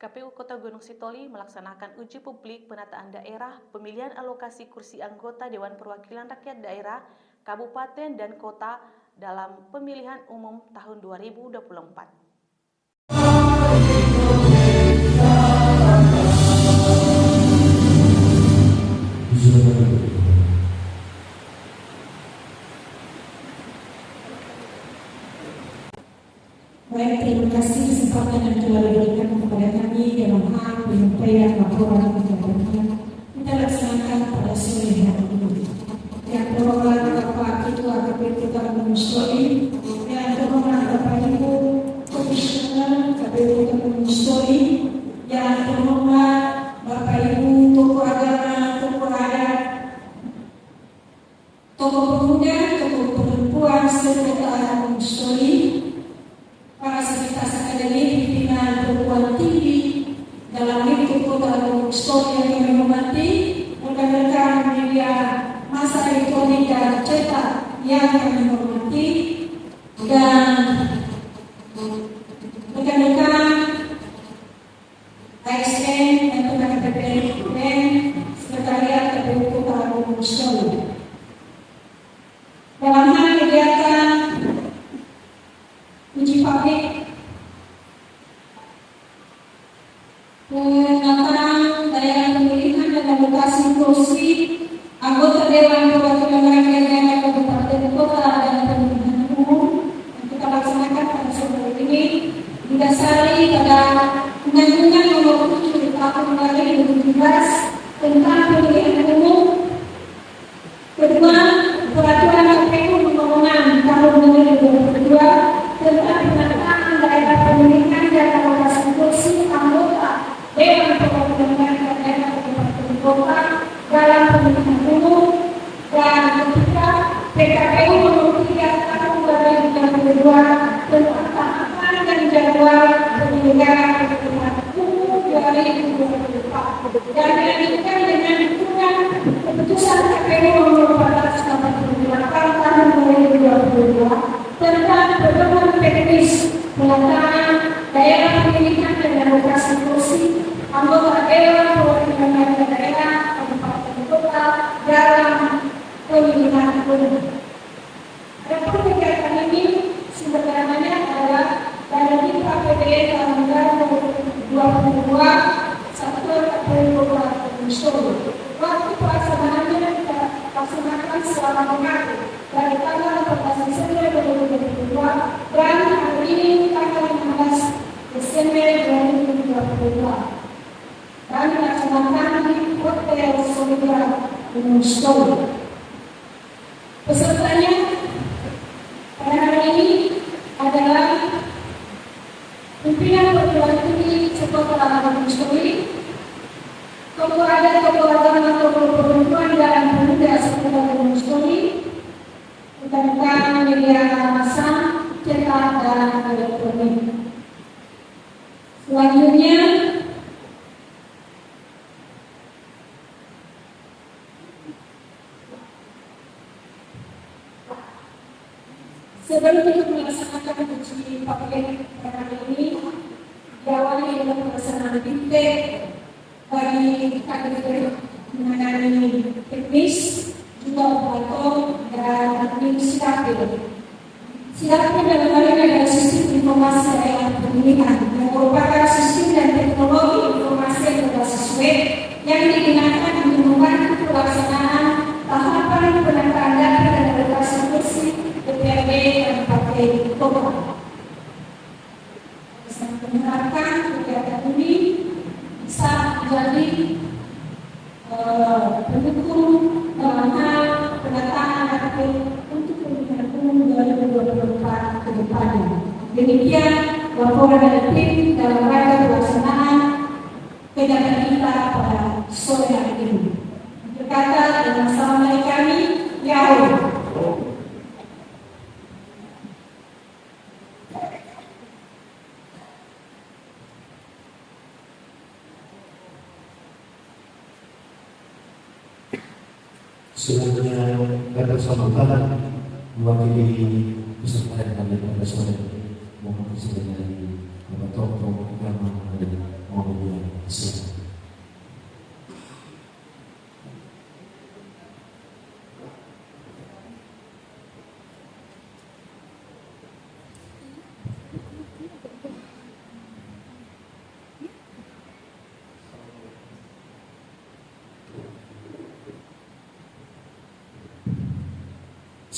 KPU Kota Gunung Sitoli melaksanakan uji publik penataan daerah pemilihan alokasi kursi anggota Dewan Perwakilan Rakyat Daerah, Kabupaten dan Kota dalam pemilihan umum tahun 2024. Baik, terima kasih kesempatan yang telah diberikan kepada kami dalam hal penyampaian laporan kegiatan kita laksanakan pada sore hari ini. Yang terhormat Bapak Ketua KPU Kota Gunung Sitoli, yang terhormat Bapak Ibu Komisioner KPU Kota Gunung Sitoli, yang terhormat Bapak Ibu tokoh agama, tokoh adat, tokoh pemuda, tokoh perempuan serta Gunung Sitoli, para sivitas akademik pimpinan perguruan tinggi dalam lingkup Kota Gunung Sitoli yang kami hormati, rekan-rekan media massa elektronik dan cetak yang kami hormati, dan rekan-rekan ASN dan tenaga PPN Sekretariat KPU Kota Gunung Sitoli. Dalam hal kegiatan uji publik penataan daerah pemilihan dan alokasi kursi anggota Dewan Perwakilan Rakyat Daerah Kabupaten Kota dan pemilihan umum yang kita laksanakan pada sore ini didasari pada Undang-Undang Nomor 7 Tahun 2017 tentang pemilihan umum, kedua Peraturan KPU Nomor 6 Tahun 2022 tentang penataan daerah pemilihan dan alokasi kursi anggota Dewan Perwakilan Rakyat Daerah Kabupaten Kota dalam pemilihan umum, dan ketiga PKPU Nomor 3 Tahun 2022 tentang tahapan dan jadwal penyelenggaraan pemilihan umum 2024, dan dilanjutkan dengan dukungan keputusan KPU Nomor 1488 Tahun 2022 tentang pedoman teknis penataan daerah pemilihan dan alokasi kursi anggota Dewan Perwakilan Rakyat Daerah Kabupaten Kota dalam pemilihan umum. Adapun kegiatan ini sumber dananya adalah dari APBN tahun anggaran 2022 Satuan KPU Kota Gunung Sitoli. Waktu pelaksanaannya kita laksanakan selama 2 hari dari tanggal 14 Desember 2022 dan hari ini tanggal 15 Desember 2022, dan dilaksanakan di Hotel Solidar Gunung Sitoli. Pesertanya pada hari ini adalah pimpinan perguruan tinggi Sekolah Gunung Sitoli, tokoh adat, tokoh agama, tokoh perempuan dan pemuda Sekolah Gunung Sitoli, rekan-rekan media massa cetak dan elektronik. Selanjutnya sebelum kita melaksanakan uji publik pada hari ini, diawali dengan pelaksanaan feedback bagi kader menangani teknis, juga operator dan administratif. Sidapnya dalam hal ini adalah sistem informasi daerah pemilihan yang merupakan sistem dan teknologi informasi yang berbasis web yang digunakan untuk membantu pelaksanaan tahapan penataan data dan alokasi kursi DPRD Kabupaten Kota. Saya mengharapkan kegiatan ini bisa menjadi pendukung dalam hal penataan data untuk pemilihan umum 2024 ke depannya. Demikian laporan dari tim dalam rangka pelaksanaan kegiatan kita pada sore hari ini. Berkata dengan salam dari kami, Yahoo. Selanjutnya pada sambutan mewakili peserta yang hadir pada sore ini, mohon kesediaan dari Bapak Tokoh Agama dan mohon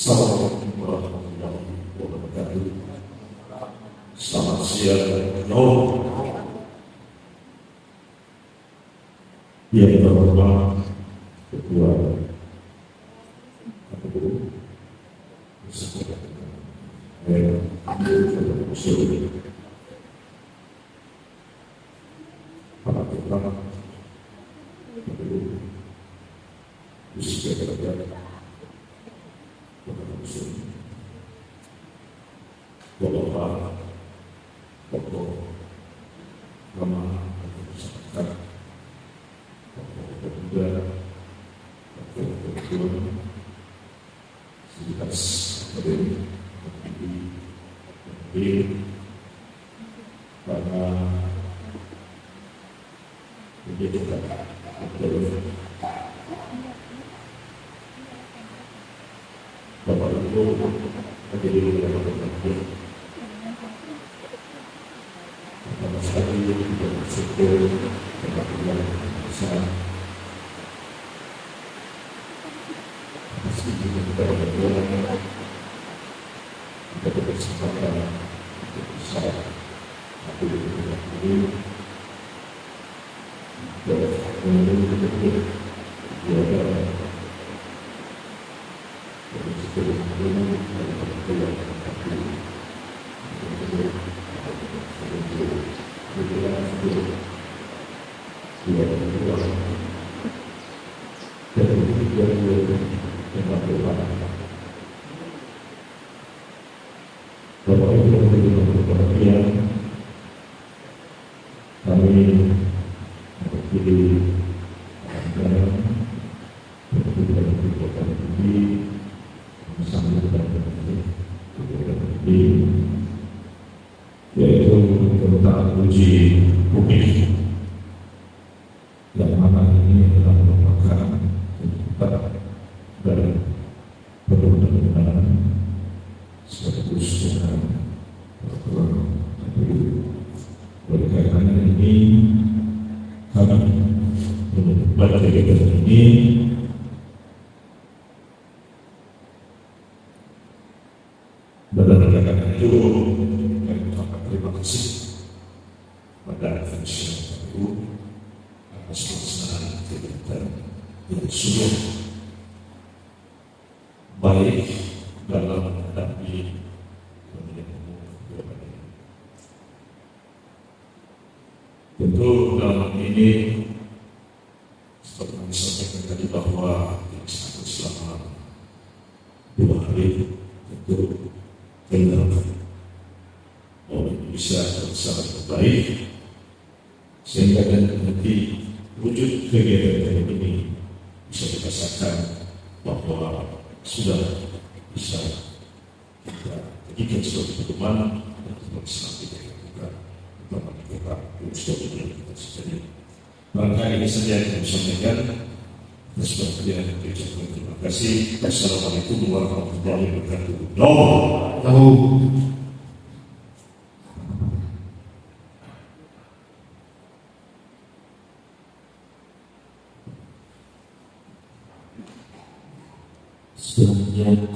Assalamualaikum warahmatullahi wabarakatuh. Selamat siang, yang terhormat Ketua KPU beserta para ketua KPU beserta Bapak tokoh agama masyarakat, tokoh pemuda, tokoh perempuan, sivitas akademik, para pendidikan, Bapak Ibu hadirin yang berbahagia. Pertama sekali kita bersyukur kepada Allah Maha atas izin kita berdua kita berkesempatan untuk bisa hadir di tempat ini dan menunggu kami mewakili negara yaitu tentang uji publik yang mana ini adalah merupakan tuntutan dari perundang-undangan sekaligus dengan peraturan KPU. Oleh karena ini kami pada kegiatan ini berdasarkan itu kami mengucapkan terima kasih pada fungsi KPU atas pelaksanaan kegiatan yang sungguh baik dalam menghadapi pemilihan umum Jawa Barat. Tentu dalam ini seperti yang disampaikan tadi bahwa dilaksanakan selama 2 hari, tentu benar bahwa Indonesia sangat terbaik sehingga nanti wujud kegiatan ini bisa dirasakan bahwa sudah bisa kita jadikan sebagai pedoman dan terlaksana kita lakukan bersama kita untuk kita sendiri. Barangkali ini saja yang saya sampaikan. Terima kasih. Assalamualaikum warahmatullahi wabarakatuh. Selanjutnya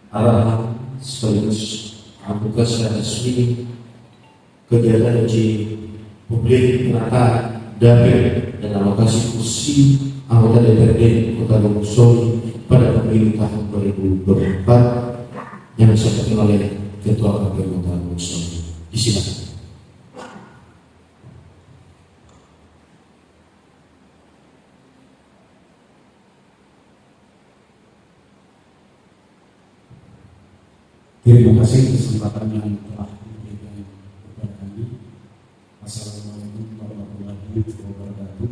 arahan sekaligus tugas yang resmi kegiatan uji publik penataan dapil dan alokasi kursi anggota DPRD Kota Gunung Soli pada pemilu tahun 2024 yang disampaikan oleh Ketua KPU Kota Gunung Soli. Disilakan. Terima kasih kesempatan yang telah diberikan kepada kami. Assalamualaikum warahmatullahi wabarakatuh.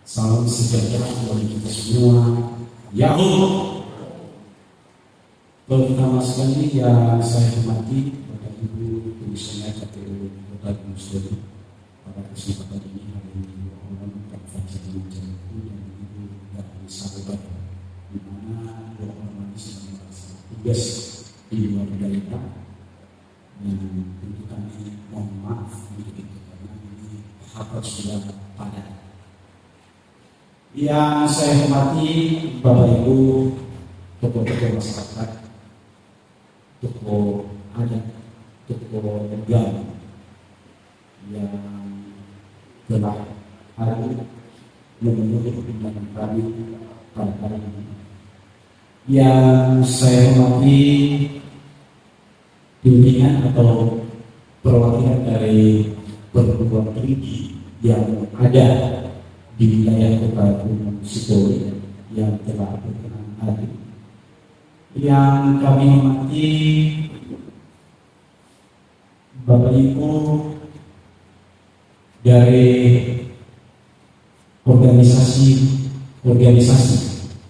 Salam sejahtera bagi kita semua. Yahoo. Pertama sekali yang saya hormati Bapak Ibu Komisioner KPU Kota Gunung Soli, pada kesempatan ini hari ini mohon Pak Fajar Menjadi dan Ibu dari Sahabat, di mana Bapak Hormati sedang melaksanakan tugas di luar daerah dan tentu kami mohon maaf untuk itu karena ini tahapan sudah padat. Yang saya hormati Bapak Ibu tokoh-tokoh masyarakat, tokoh adat, tokoh agama yang telah hadir memenuhi undangan kami pada hari ini. Yang saya hormati pimpinan atau perwakilan dari perguruan tinggi yang ada di wilayah Kota Gunung Sitoli yang telah berkenan hadir. Yang kami hormati Bapak Ibu dari organisasi,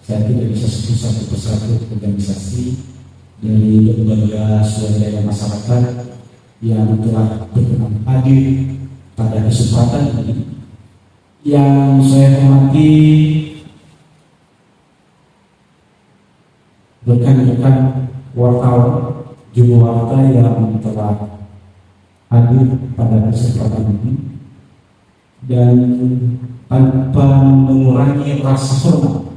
saya tidak bisa sebut satu persatu organisasi dari lembaga swadaya masyarakat yang telah berkenan hadir pada kesempatan ini. Yang saya hormati rekan-rekan wartawan, juru warta yang telah hadir pada kesempatan ini, dan tanpa mengurangi rasa hormat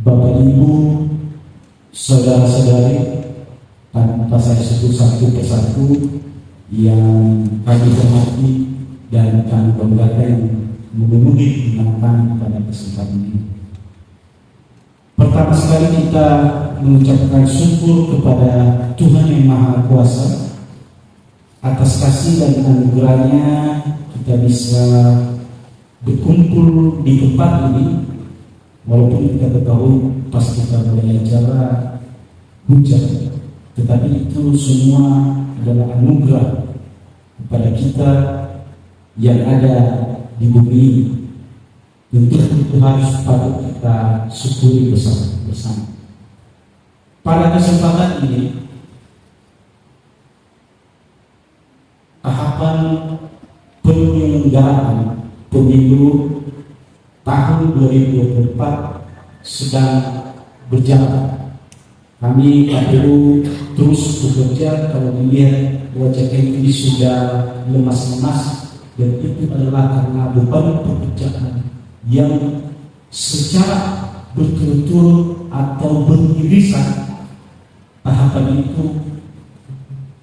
Bapak Ibu, saudara-saudari, tanpa saya sebut satu persatu yang kami hormati dan kami banggakan yang memenuhi undangan pada kesempatan ini. Pertama sekali kita mengucapkan syukur kepada Tuhan yang Maha Kuasa atas kasih dan anugerahnya kita bisa berkumpul di tempat ini, walaupun kita ketahui pas kita mulai acara hujan, tetapi itu semua adalah anugerah kepada kita yang ada di bumi ini. Tentu itu harus patut kita syukuri bersama. Pada kesempatan ini, tahapan penyelenggaraan pemilu tahun 2024 sedang berjalan. Kami KPU terus bekerja. Kalau dilihat wajah ini sudah lemas-lemas, dan itu adalah karena beban pekerjaan yang secara berturut-turut atau beririsan tahapan itu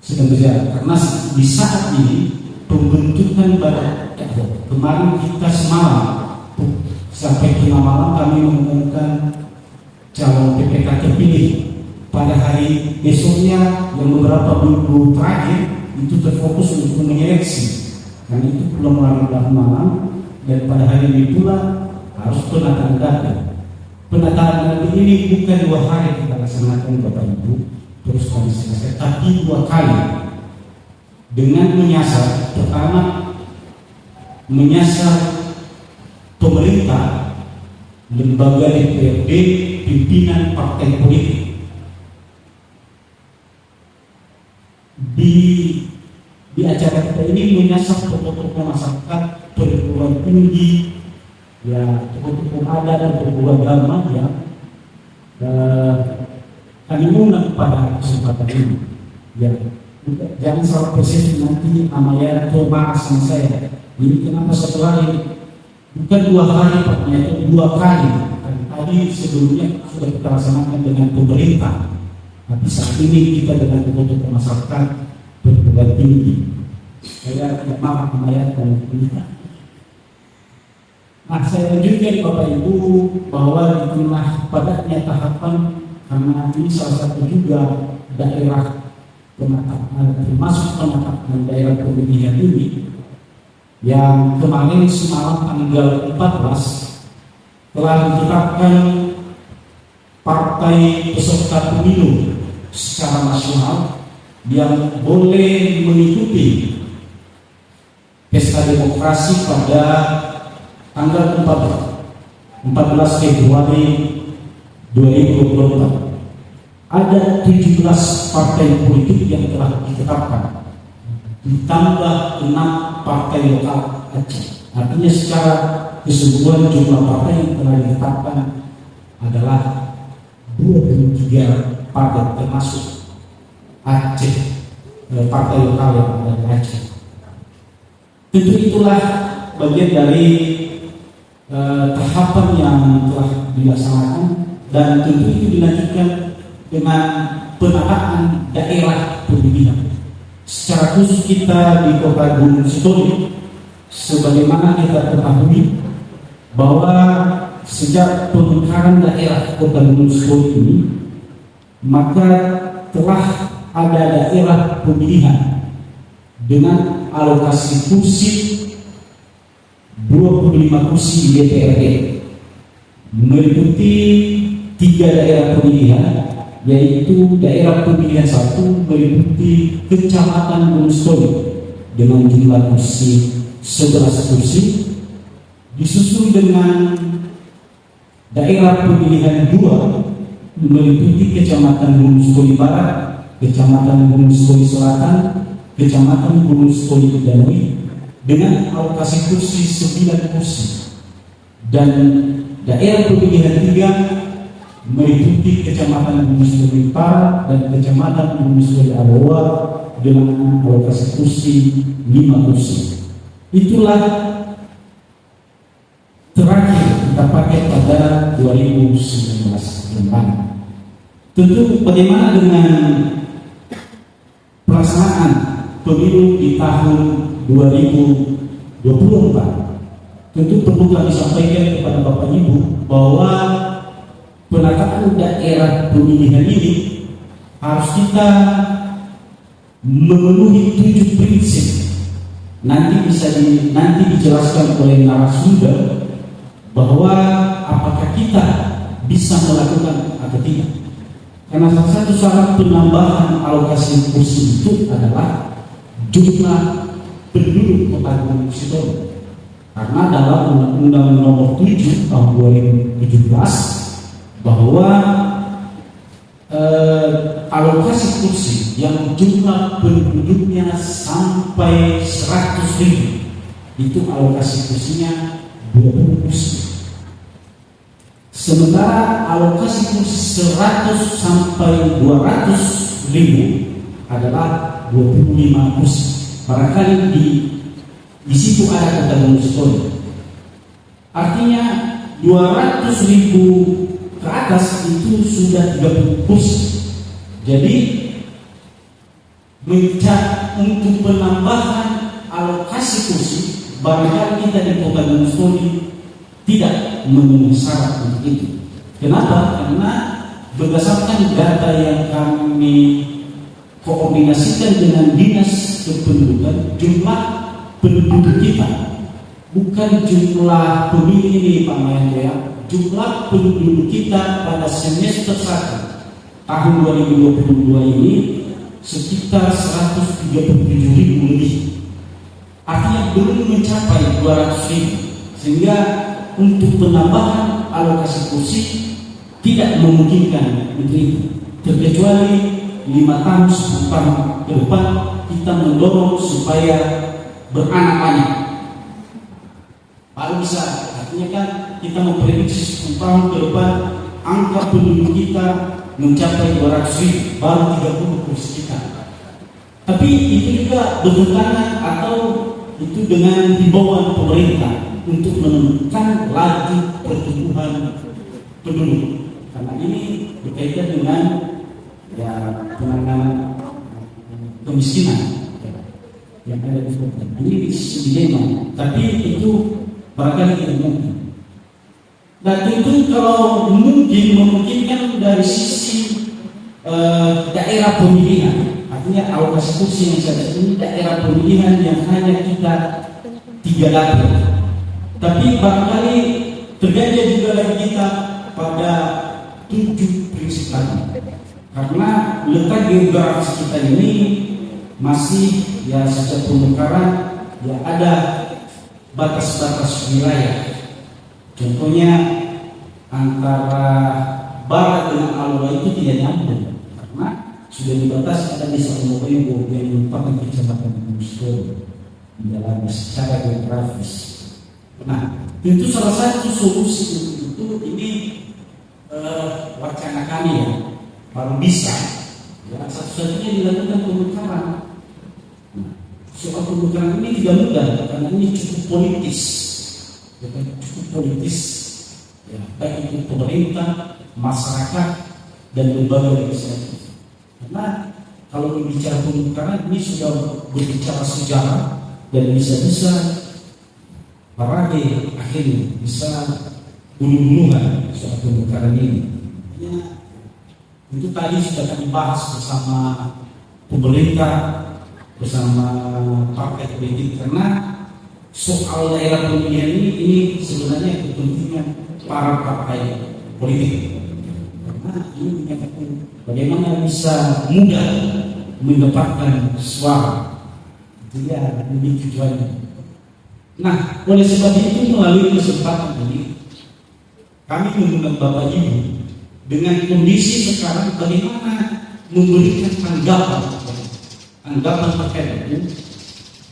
sedang berjalan. Karena di saat ini pembentukan badan kemarin kita semalam sampai tengah malam kami mengumumkan calon PPK terpilih. Pada hari besoknya yang beberapa minggu terakhir itu terfokus untuk menyeleksi, dan itu belum melalui malam. Dan pada hari ini pula harus penataan data. Penataan data ini bukan 2 hari kita laksanakan Bapak Ibu, terus kami selesai, tapi 2 kali dengan menyasar. Pertama, menyasar pemerintah, lembaga DPRD, pimpinan partai politik. Di acara kita ini menyasar tokoh-tokoh masyarakat, perguruan tinggi, ya tokoh-tokoh adat dan tokoh agama yang kami undang pada kesempatan ini. Ya, jangan salah persepsi nanti Amaya atau bahas sama saya. Ini kenapa satu hari? Bukan 2 hari Pak, itu 2 kali. Tadi sebelumnya sudah kita laksanakan dengan pemerintah, tapi saat ini kita dengan tokoh-tokoh masyarakat perguruan tinggi. Saya tidak maaf Amaya dan pemerintah. Nah, saya lanjutkan Bapak Ibu bahwa di tengah padatnya tahapan, karena ini salah satu juga daerah penataan, termasuk penataan daerah pemilihan ini, yang kemarin semalam tanggal 14 telah ditetapkan partai peserta pemilu secara nasional yang boleh mengikuti pesta demokrasi pada tanggal 14 Februari 2024. Ada 17 partai politik yang telah ditetapkan, ditambah 6 partai lokal Aceh. Artinya secara keseluruhan jumlah partai yang telah ditetapkan adalah 23 partai, termasuk Aceh, partai lokal yang ada di Aceh. Tentu itulah bagian dari tahapan yang telah dilaksanakan, dan tentu itu dilanjutkan dengan penataan daerah pemilihan. Secara khusus kita di Kota Gunung Sitoli, sebagaimana kita ketahui bahwa sejak pemekaran daerah Kota Gunung Sitoli ini, maka telah ada daerah pemilihan dengan alokasi kursi 25 kursi di DPRD, meliputi 3 daerah pemilihan, yaitu daerah pemilihan 1 meliputi Kecamatan Gunung Sitoli dengan jumlah kursi 11 kursi, disusul dengan daerah pemilihan 2 meliputi Kecamatan Gunung Sitoli Barat, Kecamatan Gunung Sitoli Selatan, Kecamatan Gunung Sitoli Danui dengan alokasi kursi 9 kursi, dan daerah pemilihan 3 meliputi Kecamatan Gunung Sitoli Barat dan Kecamatan Gunung Sitoli Arowa dengan alokasi kursi 5 kursi. Itulah terakhir kita pakai pada 2019 kemarin. Tentu bagaimana dengan pelaksanaan pemilu di tahun 2024? Tentu perlu kami sampaikan kepada Bapak Ibu bahwa penataan daerah pemilihan ini harus kita memenuhi 7 prinsip. Nanti dijelaskan oleh narasumber bahwa apakah kita bisa melakukan atau tidak. Karena salah satu syarat penambahan alokasi kursi itu adalah jumlah penduduk Kota Gunung Sitoli. Karena dalam Undang-Undang Nomor 7 Tahun 2017 bahwa alokasi kursi yang jumlah penduduknya sampai 100.000 itu alokasi kursinya 20 kursi. Sementara alokasi kursi 100 sampai 200.000 adalah 25 kursi. Barangkali di situ ada Kota Gunung Sitoli. Artinya 200.000 ke atas itu sudah 30 kursi. Jadi untuk penambahan alokasi kursi, barangkali kita di Kota Gunung Sitoli tidak memenuhi syarat untuk itu. Kenapa? Karena berdasarkan data yang kami koordinasikan dengan Dinas Kependudukan, jumlah penduduk kita, bukan jumlah pemilih ini Pak Mahendra ya, jumlah penduduk kita pada semester 1 tahun 2022 ini sekitar 137.000 lebih. Artinya belum mencapai 200.000, sehingga untuk penambahan alokasi kursi tidak memungkinkan untuk itu. Terkecuali 5 tahun 10 tahun ke depan kita mendorong supaya beranak-anak. Baru bisa, artinya kan kita memprediksi 10 tahun ke depan angka penduduk kita mencapai 200.000, baru 30 kursi kita. Tapi itu juga bertentangan atau itu dengan himbauan pemerintah untuk menentukan laju pertumbuhan penduduk. Karena ini berkaitan dengan penanganan kemiskinan yang ada di kota. Ini dilema, tapi itu barangkali tidak mungkin. Dan tentu kalau memungkinkan dari sisi daerah pemilihan, artinya alokasi kursi yang saya ini daerah pemilihan yang hanya kita 3 dapil. Tapi barangkali terjadi juga lagi kita pada 7 prinsip tadi. Karena letak geografis kita ini masih ya sejak pemekaran ya ada batas-batas wilayah. Contohnya antara barat dengan Alwa itu tidak nyambung karena sudah dibatasi ada desa Mokoyo yang merupakan kecamatan Gunung Sitoli di dalamnya secara geografis. Nah, tentu salah satu solusi untuk itu ini wacana kami ya baru bisa ya satu-satunya dilakukan pemekaran. Nah, soal pemekaran ini tidak mudah karena ini cukup politis. ya, baik itu pemerintah, masyarakat, dan lembaga legislatif. Karena kalau berbicara pemekaran ini sudah berbicara sejarah dan bisa-bisa parade akhirnya bisa bunuh-bunuhan soal pemekaran ini. Ya, itu tadi sudah kami bahas bersama pemerintah, bersama partai politik, karena soal daerah pemilihan ini sebenarnya kepentingan para partai politik. Karena ini menyatakan bagaimana bisa mudah mendapatkan suara. Itu ya ini tujuannya. Nah, oleh sebab itu melalui kesempatan ini kami mengundang Bapak Ibu dengan kondisi sekarang bagaimana memberikan anggapan terkait itu.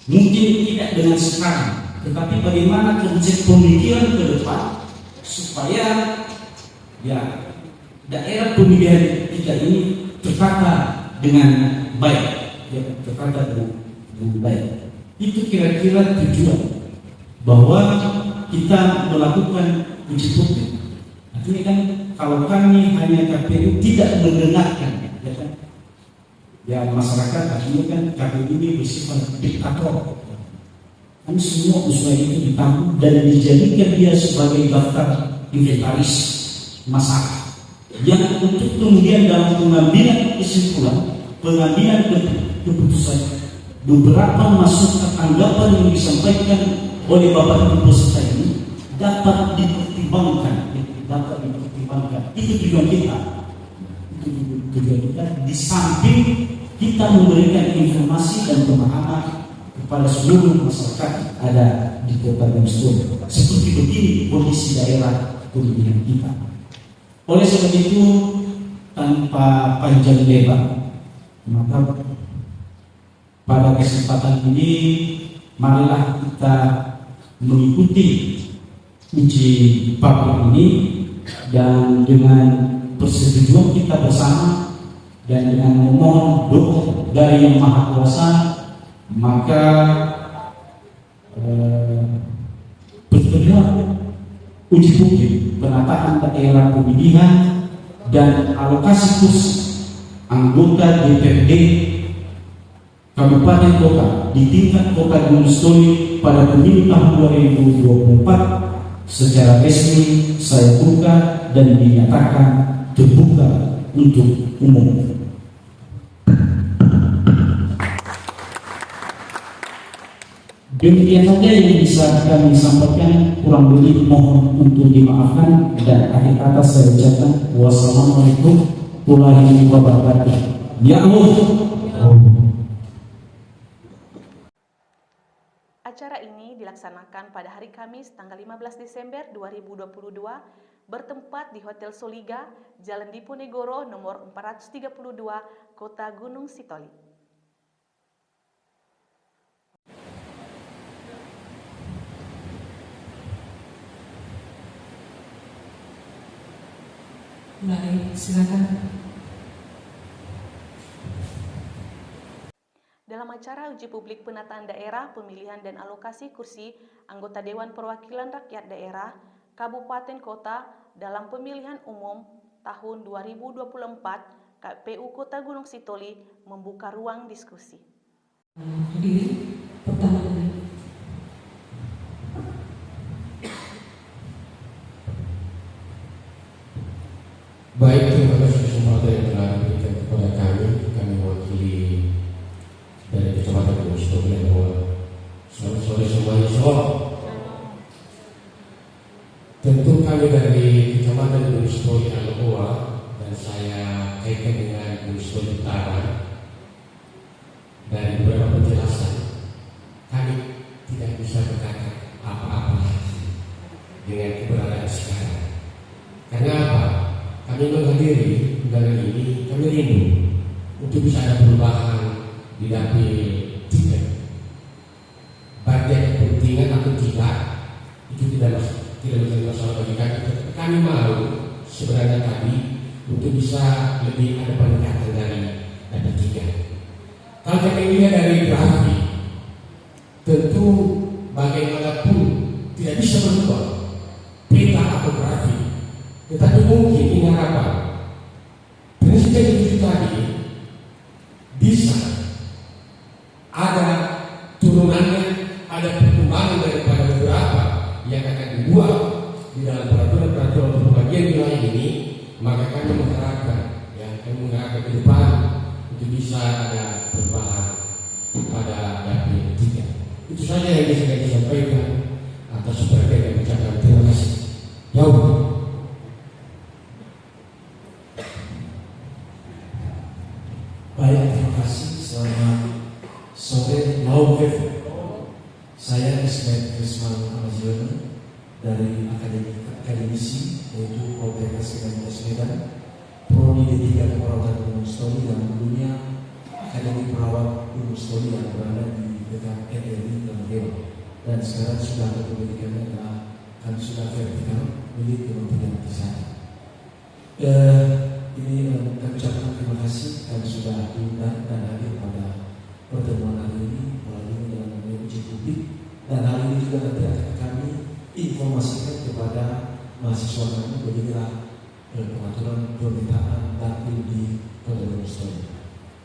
Mungkin tidak dengan sekarang, tetapi bagaimana konsep pemikiran ke depan supaya ya daerah pemilihan kita ini tertata dengan baik, ya, tertata dengan baik. Itu kira-kira tujuan bahwa kita melakukan uji publik. Artinya kan kalau kami hanya KPU tidak mendengarkan, ya kan? Ya masyarakat artinya kan KPU ini bersifat diktator. Kan semua usulan itu ditampung dan dijadikan dia sebagai daftar inventaris masalah. Yang untuk kemudian dalam pengambilan kesimpulan, pengambilan keputusan, beberapa masukan anggapan yang disampaikan oleh Bapak Ibu peserta ini dapat dipertimbangkan. Itu tujuan kita. Tujuan kita di samping kita memberikan informasi dan pemahaman kepada seluruh masyarakat ada di Kota Gunung. Seperti begini kondisi daerah pemilihan kita. Oleh sebab itu, tanpa panjang lebar, maka pada kesempatan ini marilah kita mengikuti uji publik ini dan dengan persetujuan kita bersama dan dengan memohon doa dari Yang Maha Kuasa, maka pertemuan uji publik penataan daerah pemilihan dan alokasi kursi anggota DPRD Kabupaten Kota di tingkat Kota Gunung Sitoli pada pemilu tahun 2024 secara resmi saya buka dan dinyatakan terbuka untuk umum. Demikian saja yang bisa kami sampaikan, kurang lebih mohon untuk dimaafkan, dan akhir kata saya ucapkan wassalamualaikum warahmatullahi wabarakatuh. Ya Allah. Acara ini dilaksanakan pada hari Kamis tanggal 15 Desember 2022 bertempat di Hotel Soliga, Jalan Diponegoro nomor 432, Kota Gunung Sitoli. Baik, silakan. Dalam acara uji publik penataan daerah, pemilihan dan alokasi kursi anggota Dewan Perwakilan Rakyat Daerah Kabupaten Kota dalam pemilihan umum tahun 2024, KPU Kota Gunung Sitoli membuka ruang diskusi. Hadirin, pertanyaan. Baik, terima kasih kesempatan yang telah diberikan kepada kami mewakili dari Kecamatan Gunung Sitoli dan selamat sore semuanya. Tentu kami dari Kecamatan Gunung Sitoli Aloa dan saya kaitkan dengan Gunung Sitoli Utara, dari beberapa penjelasan kami tidak bisa berkata apa-apa dengan keberadaan sekarang. Karena apa? Kami menghadiri undangan ini, kami rindu untuk bisa ada perubahan di dapil 3. Baik kepentingan atau tidak, itu tidak menjadi masalah bagi kami. Kami mau sebenarnya tadi untuk bisa lebih ada peningkatan dari dapil 3. Kalau kami lihat dari grafik, tentu bagaimanapun tidak bisa berubah peta atau grafik perubahan daripada beberapa yang akan dibuat di dalam peraturan-peraturan pembagian wilayah ini, maka kami mengharapkan ke depan untuk bisa ada perubahan pada dapil 3. Itu saja yang bisa saya sampaikan. Atas perhatian dan ucapan terima kasih. Jauh. Baik, terima kasih. Selamat sore. Saya Ismet Krisman Amaziono dari akademisi yaitu Politeknik Medan, Prodi D3 Keperawatan Gunung Stoli, dan dulunya Akademi Perawat Gunung Stoli yang berada di dekat RRI dan Dewa. Dan sekarang sudah kepemilikannya adalah kan sudah vertikal milik Kementerian Kesehatan. Ini kami ucapkan terima kasih karena sudah diundang dan hadir pada pertemuan hari ini melalui dalam uji publik, dan hal ini juga nanti akan kami informasikan kepada mahasiswa kami beginilah pengaturan pemetaan dapil di Kota Gunung Stoli.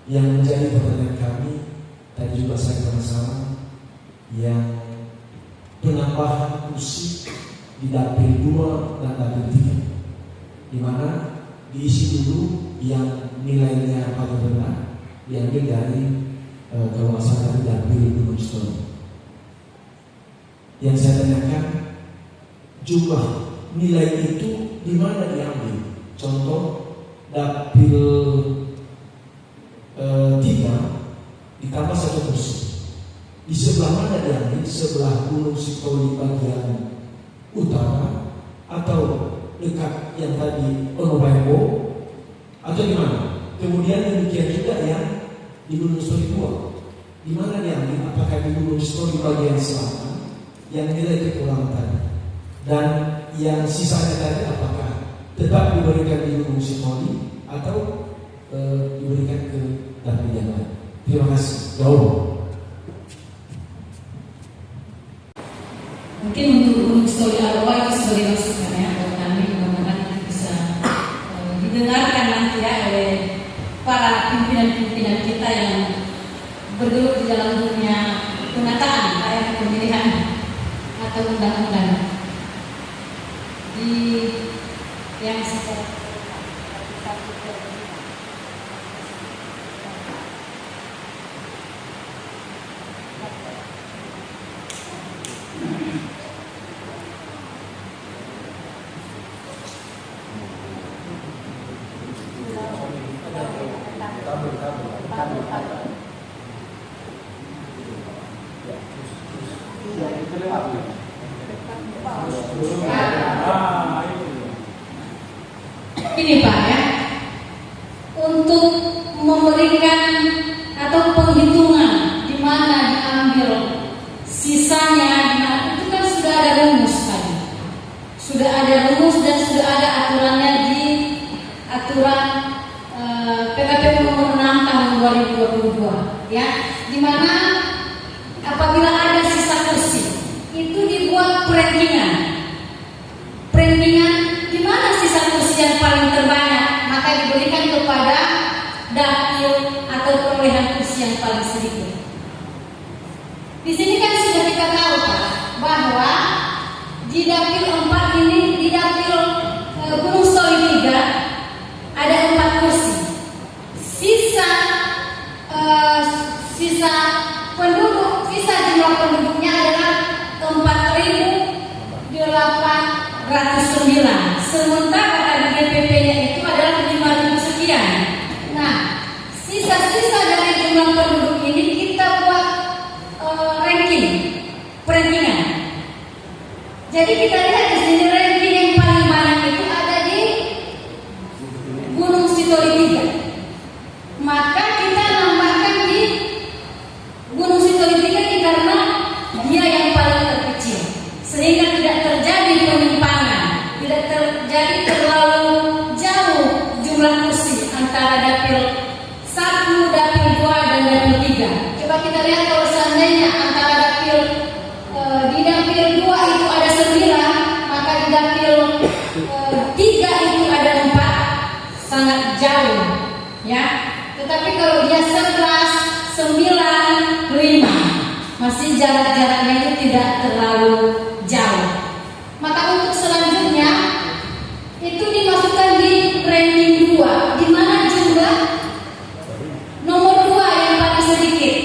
Yang menjadi pertanyaan kami tadi juga saya penasaran yang penambahan kursi di dapil 2 dan dapil 3, di mana diisi dulu yang nilainya paling rendah diambil dari kawasan dari dapil Gunung Stoli. Yang saya tanyakan, jumlah nilai itu di mana diambil? Contoh dapil 3 ditambah 1 kursi. Di sebelah mana diambil? Sebelah Gunung Sitoli bagian utara atau dekat yang tadi Onobaimbo atau di mana? Kemudian demikian juga yang di Gunung Sitoli 2. Di mana diambil? Apakah di Gunung Sitoli bagian selatan yang nilai kekurangan tadi? Dan yang sisanya tadi apakah tetap diberikan di Gunung Sitoli atau diberikan ke dapil yang lain? Terima kasih. Jauh. Mungkin untuk Gunung Stoli Arowa itu sebagai masukan ya buat kami, mudah-mudahan itu bisa didengarkan nanti ya oleh para pimpinan-pimpinan kita yang bergelut di dalam dunia penataan daerah pemilihan atau undang-undang di yang secara ini Pak ya, untuk memberikan atau penghitungan di mana diambil sisanya, itu kan sudah ada rumus tadi, sudah ada rumus dan sudah ada aturannya di aturan PKPU nomor 6 tahun 2022 ya, di mana apabila ada sisa kursi itu dibuat perankingan di mana sisa kursi yang paling terbanyak maka diberikan kepada dapil atau perolehan kursi yang paling sedikit. Di sini kan sudah kita tahu Pak bahwa di dapil 4 ini, di dapil Gunung Stoli 3 ada 4 kursi. Sisa penduduk, sisa jumlah penduduknya adalah 4.809. Sementara tadi DPP-nya itu adalah 5.000 sekian. Nah, sisa-sisa dari jumlah penduduk ini kita buat perankingan. Jadi kita lihat di sini ranking yang paling banyak itu ada di Gunung Sitoli 3. Maka kita nambahkan di Gunung Sitoli 3 ini karena dia yang paling terkecil, sehingga tidak terjadi penyimpangan, tidak terjadi terlalu jauh jumlah kursi antara dapil 1, dapil 2 dan dapil 3. Coba kita lihat kalau seandainya antara di dapil 2 itu ada 9, maka di dapil 3 itu ada 4, sangat jauh ya. Tetapi kalau dia 11, 9, 5 masih masih jarak-jaraknya itu tidak terlalu jauh. Maka untuk selanjutnya itu dimasukkan di ranking 2, di mana jumlah nomor 2 yang paling sedikit,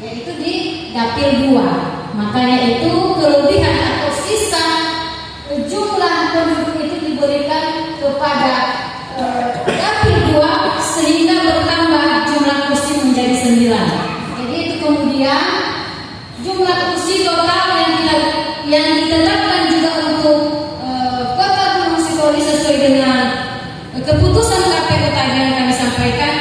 yaitu di dapil 2. Makanya itu kelebihan atau sisa jumlah penduduk itu diberikan kepada dapil 2 sehingga bertambah jumlah kursi menjadi 9. Jadi itu kemudian jumlah kursi total yang ditetapkan juga untuk Kota Gunung Sitoli sesuai dengan keputusan KPU tadi yang kami sampaikan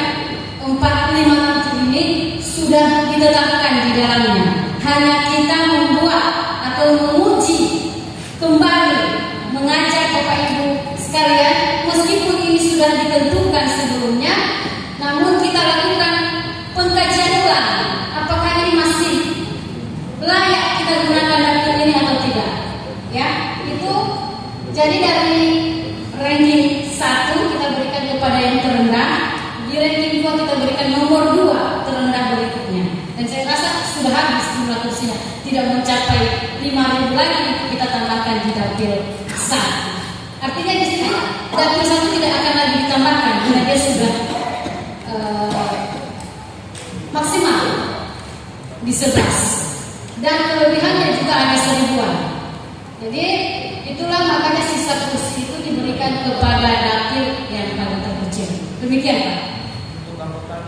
457 ini sudah ditetapkan di dalamnya. Hanya kita membuat atau menguji kembali, mengajak Bapak Ibu sekalian, meskipun ini sudah ditentukan sebelumnya, namun kita lakukan pengkajian ulang, apakah ini masih layak kita gunakan dapil ini atau tidak. Ya, itu jadi dari ranking 1 kita berikan kepada yang terendah, di ranking 2 kita berikan nomor 2 terendah berikutnya. Dan saya rasa sudah habis jumlah kursinya, tidak mencapai 5.000 lagi kita tambahkan di dapil 1. Artinya di sini dapil 1 tidak akan lagi ditambahkan karena dia sudah maksimal di 11 dan kelebihannya juga ada 1000-an. Jadi itulah makanya sisa kursi itu diberikan kepada dapil yang paling terkecil. Demikian Pak.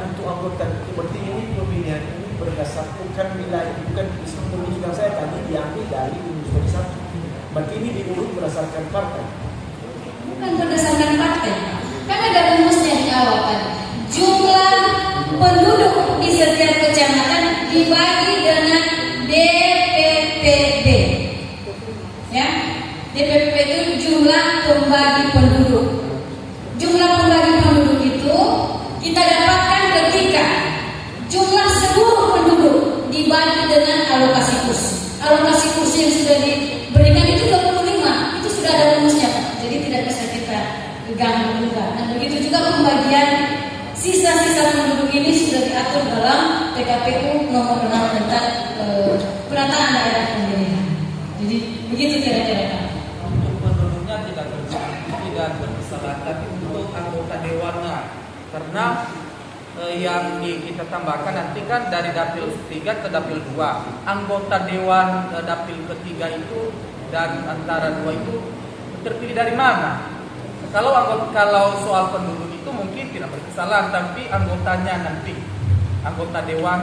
Untuk anggota seperti ini pemilihan ini berdasarkan wilayah, bukan pemikiran saya tadi diambil dari Unsur 1. Berarti ini diurut berdasarkan partai. Bukan berdasarkan partai, kan ada rumusnya di awal tadi. Jumlah penduduk di setiap kecamatan dibagi dengan DPPD. Ya, DPPD itu jumlah pembagi penduduk. Jumlah pembagi penduduk itu kita dapatkan ketika jumlah seluruh penduduk dibagi dengan alokasi kursi. Alokasi kursi yang sudah diberikan itu 25, itu sudah ada rumusnya Pak. Jadi tidak bisa kita ganggu juga. Nah begitu juga pembagian sisa-sisa penduduk ini sudah diatur dalam PKPU nomor 6 tentang penataan daerah pemilihan. Jadi begitu kira-kira Pak. Untuk penduduknya tidak berkesalahan untuk anggota dewannya, karena yang kita tambahkan nanti kan dari dapil 3 ke dapil 2. Anggota dewan dapil ketiga itu dan antara 2 itu terpilih dari mana? Kalau soal penduduk itu mungkin tidak berkesalahan, tapi anggotanya nanti anggota dewan.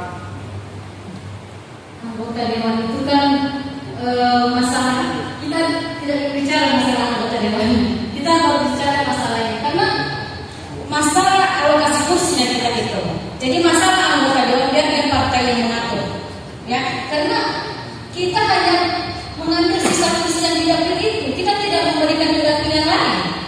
Anggota dewan itu kan masalah, kita tidak bicara masalah anggota dewan. Kita harus bicara masalahnya karena masalah alokasi kursinya kita hitung. Jadi masalah anggota dewan biarkan partai yang mengatur. Ya, karena kita hanya mengambil sisa kursi yang di dapil itu, kita tidak memberikan ke dapil yang lain.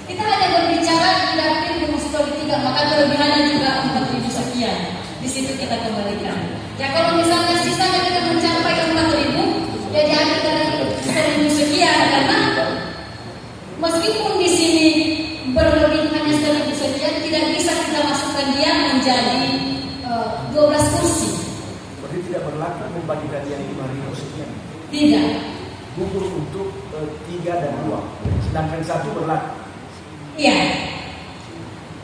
Kita hanya berbicara di dapil Gunung Sitoli 3, maka kelebihannya juga 4.000 sekian. Di situ kita kembalikan. Ya kalau misalnya sisanya kita mencapai 4.000, ya diambil dari 1.000 sekian karena meskipun di sini berlebih hanya 1.000 sekian, tidak bisa kita masukkan dia menjadi 12 kursi. Berarti tidak berlaku membagikan yang 5.000 sekian. Tidak. Gugur untuk 3 dan 2, sedangkan 1 berlaku. Iya.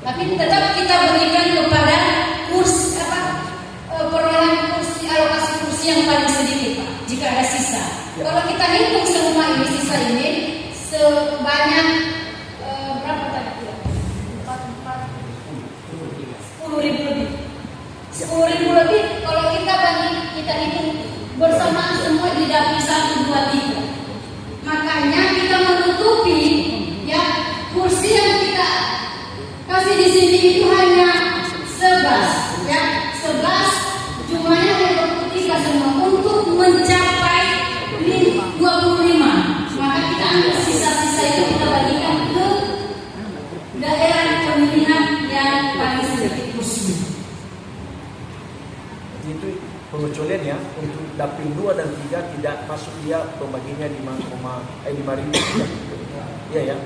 Tapi tetap kita berikan kepada kursi perolehan kursi, alokasi kursi yang paling sedikit Pak. Jika ada sisa. Ya. Kalau kita hitung semua ini sisa ini sebanyak berapa tadi? 10.000 lebih. 10.000 lebih. Kalau kita hitung bersamaan semua di dapil 1, 2, 3. Makanya kita menutupi ya kursi yang kita kasih di sini itu hanya 11 ya, 11 jumlahnya hanya 23 semua untuk mencapai 25. Maka kita ambil sisa-sisa itu kita bagikan ke daerah pemilihan yang paling sedikit kursi. Itu pengecualian ya, untuk dapil 2 dan 3 tidak masuk dia pembaginya 5.000. Iya ya.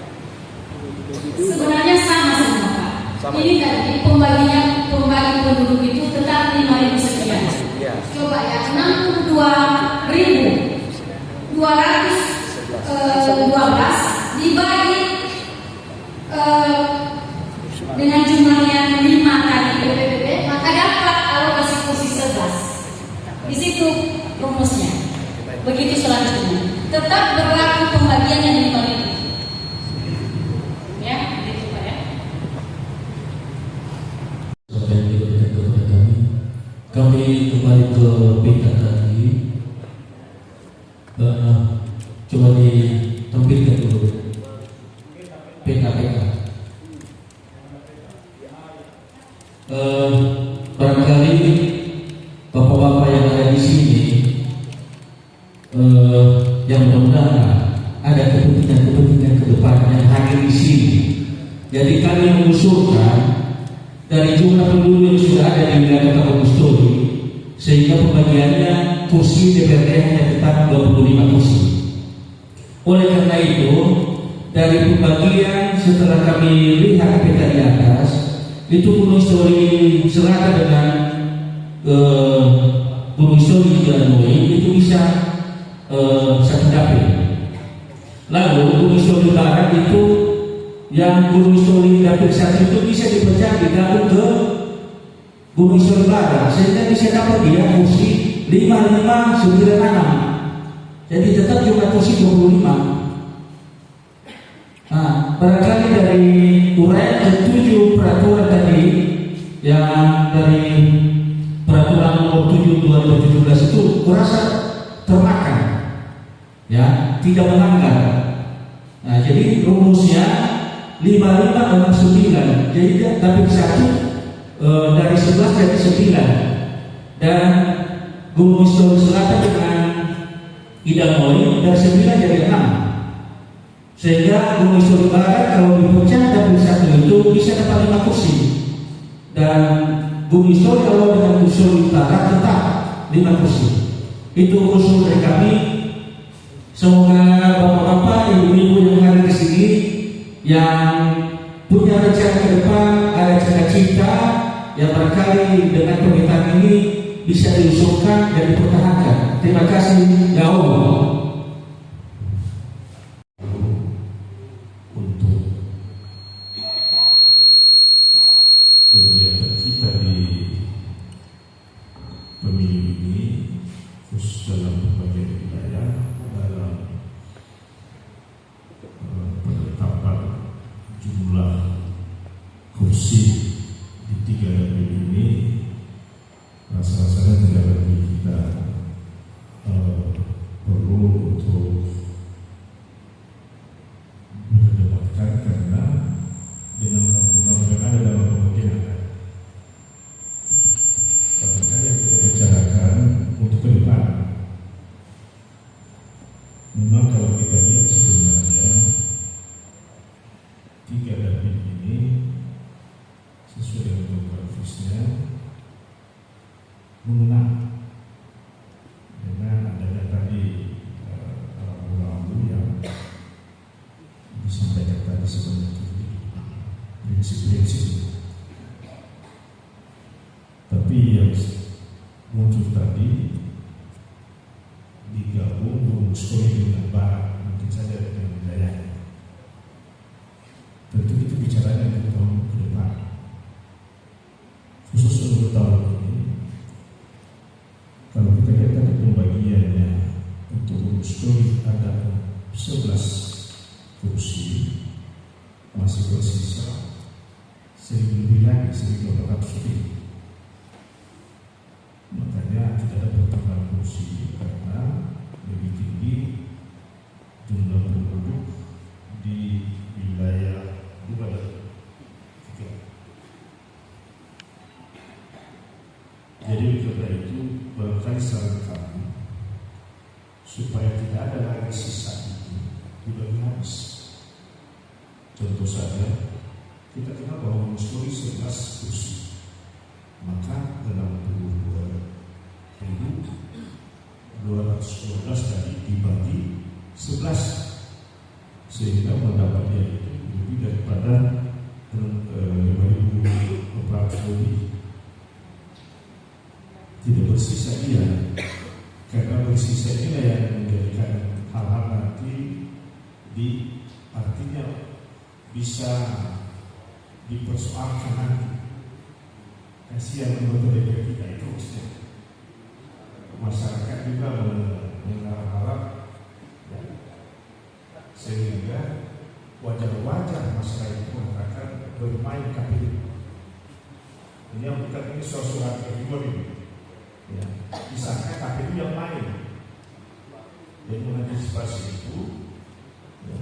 Sebenarnya sama semua Pak. Sama. Ini tadi pembagi penduduk itu tetap 5.000 sekian. Iya. Coba ya, 62.212 dibagi dengan jumlahnya 5 kali PPBB, maka dapat alokasi kursi 11. Di situ rumusnya. Begitu selanjutnya. Tetap berlaku pembagian yang 5.000. Ya, begitu Pak ya. Kami kembali ke PK tadi. Coba ditampilkan dulu PK. Barangkali bapak-bapak yang ada di sini yang mudah-mudahan ada kepentingan ke depan yang hadir di sini. Jadi kami mengusulkan dari jumlah penduduk yang sudah ada di wilayah Kota Bogostoli, sehingga pembagiannya kursi DPRD hanya tetap 25 kursi. Oleh karena itu, dari pembagian setelah kami lihat peta di atas, itu Gunung Stori Selatan dengan Gunung Stori Jalanoi itu bisa satu dapil. Lalu Gunung Stori Barat itu yang Gunung Stori dapil satu itu bisa dipecah digabung ke Gunung Stori Barat, sehingga bisa dapat dia kursi 5596. Jadi tetap jumlah kursi 25. Nah, barangkali dari uraian ke-7 peraturan tadi yang dari peraturan nomor 7 2017 itu kurasa termakan, ya, tidak melanggar. Nah, jadi rumusnya 5569. Jadi dapil 1 dari 11 jadi 9, dan Gunung Stori Selatan dengan Idanoi dari 9 jadi 6. Sehingga Gunung Stori Barat kalau dipecah dapil 1 itu bisa dapat 5 kursi, dan Gunung Stori kalau dengan Gunung Stori Utara tetap 5 kursi. Itu usul dari kami. Semoga bapak-bapak, ibu-ibu yang hadir di sini yang punya rencana ke depan, ada cita-cita yang barangkali dengan permintaan ini bisa diusulkan dan dipertahankan. Terima kasih. Ya Allah. Kegiatan kita di pemilu ini, khusus dalam berbagai wilayah, dalam penetapan jumlah kursi di 3 dapil ini, rasa-rasanya tidak lagi kita perlu untuk berdebatkan, karena dengan undang-undang yang ada dalam pembagian yang kita bicarakan untuk ke depan. Memang kalau kita lihat sebenarnya 3 dapil ini sesuai dengan demografisnya mengenang dengan adanya tadi rambu-rambu yang disampaikan tadi sebenarnya prinsip-prinsip. Tapi yang muncul tadi digabung Gunung Stori dengan Barat, mungkin saja dengan wilayahnya. Tentu itu bicaranya untuk tahun ke depan. Khusus untuk tahun ini, kalau kita lihat tadi pembagiannya untuk Gunung Stori ada 11 kursi, masih bersisa 1.000 lebih lagi, 1.800 lebih. Makanya tidak ada pertambahan kursi karena lebih tinggi jumlah penduduk di wilayah 2 dan 3. Jadi karena itu barangkali saran kami supaya tidak ada lagi sisa itu dibagi habis. Contoh saja, kita kenal bahwa Gunung Stori 11 kursi, maka dalam 22.212 tadi dibagi 11, sehingga mendapatnya itu lebih daripada 5.400 lebih. Tidak bersisa bersisa dia, karena bersisa inilah yang menjadikan hal-hal nanti artinya bisa dipersoalkan nanti. Kasihan anggota DPR kita itu maksudnya. Masyarakat juga mengharap ya, sehingga wajar-wajar masyarakat itu mengatakan bermain KPU. Ini yang bukan ini surat kedua ini. Ya, misalnya KPU yang main. Jadi mengantisipasi itu, ya,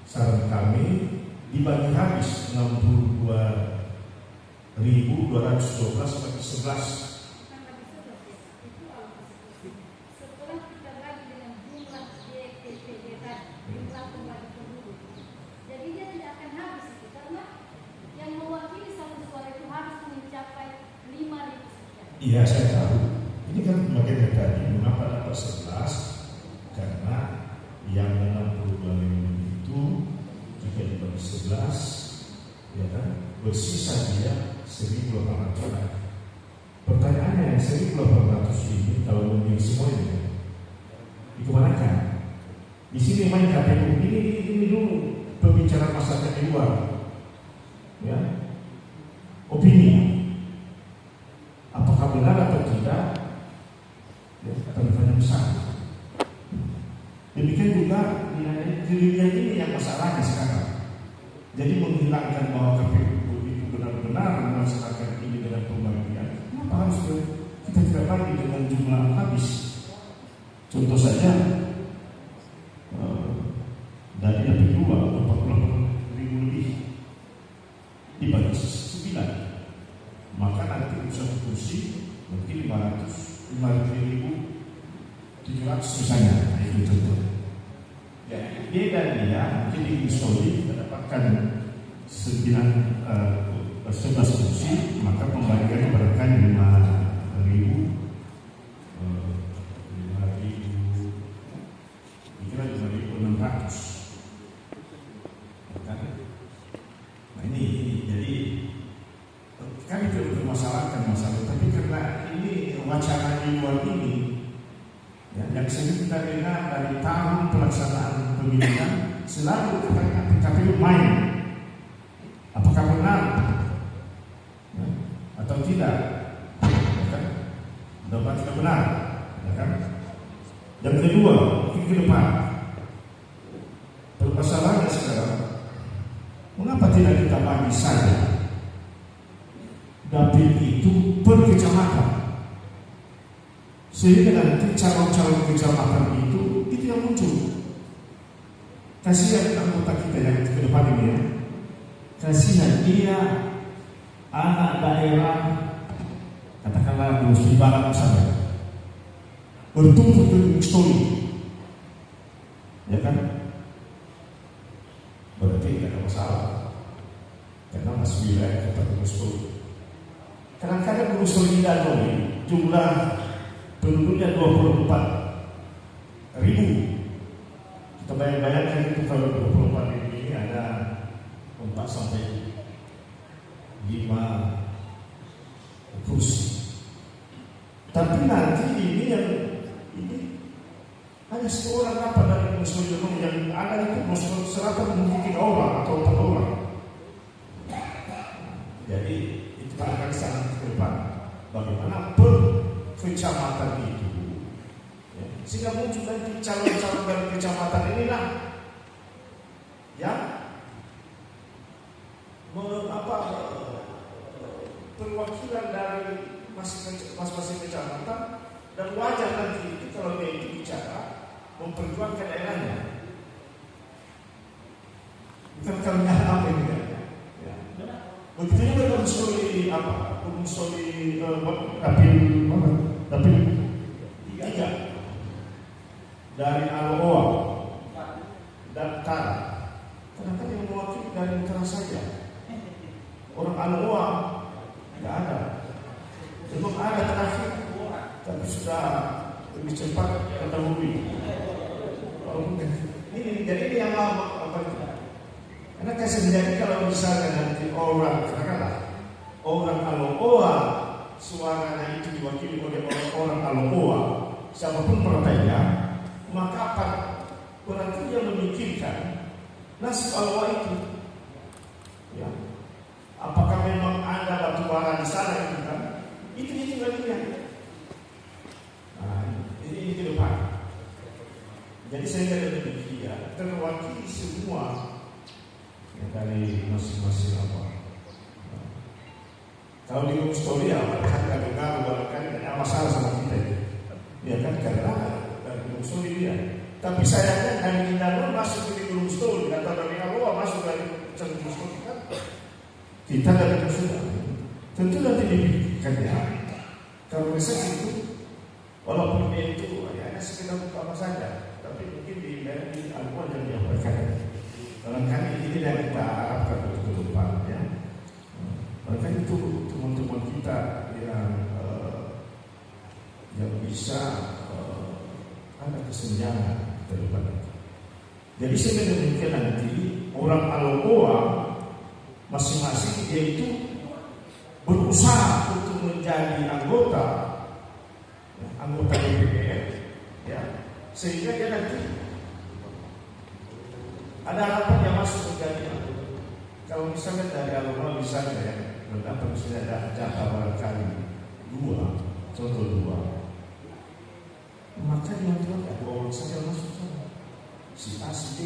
saran kami dibagi habis 62.212 bagi 11. Iya, saya tahu. Ini kan bagian dari tadi. Mengapa dapat 11? Karena yang 62.000 itu jika dibagi 11, ya kan, bersisa dia 1.800. Pertanyaannya, 1.800 ini kalau menjadi semua ini dikemanakan? Di sini main KPU ini dulu pembicaraan masyarakat di luar, ya, opini. Apakah benar atau tidak? Ya, tanya besar. Demikian juga dirinya ini yang masalahnya sekarang. Jadi menghilangkan bahwa KPU itu benar-benar melaksanakan ini dengan pembagian. Kenapa harus kita tidak bagi dengan jumlah habis? Contoh saja dari dapil 2 48.000 lebih dibagi 9. Maka nanti satu kursi mungkin 500.700 misalnya, itu contoh. Ya, beda dia mungkin di Soli mendapatkan 11 kursi, maka pembagiannya barangkali 5.000, kira 5.600. Nah ini jadi kami tidak bermasalahkan masalah, tapi karena ini wacana di luar ini, ya, yang sering kita dengar dari tahun pelaksanaan pemilihan selalu katanya KPU main. Apakah benar, ya, atau tidak? Ya kan? Dapat tidak benar, ya kan? Yang kedua, mungkin ke depan. Permasalahannya sekarang, mengapa tidak kita bagi saja dapil itu per kecamatan, sehingga nanti calon-calon kecamatan itu yang muncul. Kasihan anggota kita yang ke depan ini, ya. Kasihan dia anak daerah, katakanlah Sulawesi Barat misalnya, bertumbuh ke Stoli, ya kan? Berarti tidak ada masalah, karena masih wilayah Kota Stoli. Kadang-kadang Gunung Stoli ini jumlah penduduknya 24.000. Kita bayangkan itu kalau 24.000 ini ada 4 sampai 5 kursi. Tapi nanti ini yang ini hanya seorang apa dari Gunung Stoli yang ada itu Gunung Selatan mungkin 3 orang atau 4 orang. Jadi barangkali sangat ke depan bagaimana per kecamatan itu, ya, sehingga muncul nanti calon-calon dari kecamatan inilah yang perwakilan dari masing-masing kecamatan, dan wajar nanti itu kalau dia itu bicara memperjuangkan daerahnya, bukan kalau apa ini kan. Begitu juga Gunung Stoli Gunung Stoli dapil 3 dari Aloa dan Tara. Kenapa yang mewakili dari Tara saja? Orang Aloa tidak ada, belum ada terakhir, tapi sudah lebih cepat terdahului. Ini jadi ini yang lama apa itu? Karena kasih jadi kalau misalnya nanti orang, katakanlah orang Aloa suaranya itu diwakili oleh orang-orang Alokoa, siapapun partainya, maka apa berarti dia memikirkan nasib Alokoa itu. Ya. Apakah memang ada batu bara di sana gitu kan? Itu tinggal lihat. Nah, ini ke depan. Jadi saya kira demikian terwakili semua ya, dari masing-masing apa. Kalau di Australia, kan kadang-kadang ada masalah sama kita itu. Ya kan karena dari Australia dia. Tapi sayangnya dari Mindanao masuk ke Australia atau dari Aloha masuk dari Australia kan. Kita dari Australia. Tentu nanti dipikirkannya. Kalau riset itu, walaupun dia itu hanya sekedar apa saja, tapi mungkin di Aloha yang diapakan. Barangkali ini yang kita harapkan untuk ke depan ya. Barangkali itu teman-teman kita yang bisa ada kesenjangan ke depan itu. Jadi saya demikian nanti orang Aloha masing-masing dia itu berusaha untuk menjadi anggota DPR ya, sehingga dia nanti ada harapan yang masuk menjadi anggota. Kalau misalnya dari Aloha misalnya ya, berapa misalnya ada jatah barangkali 2, contoh 2, maka yang tuan ada orang saja masuk sana, si A, si B,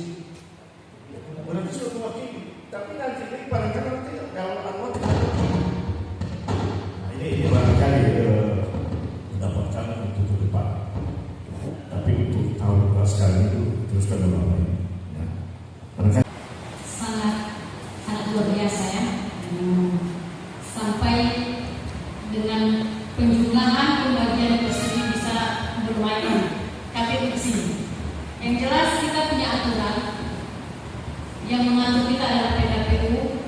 berarti sudah mewakili. Tapi nanti barangkali nanti kalau Aloha tidak ada. Nah ini barangkali mendapatkan untuk ke depan. Tapi untuk tahun sekali itu teruskan dulu ini. Ya. Barangkali sangat luar biasa ya. Sampai dengan penjumlahan pembagian kursi bisa bermain KPU di sini. Yang jelas kita punya aturan yang mengatur kita adalah PKPU.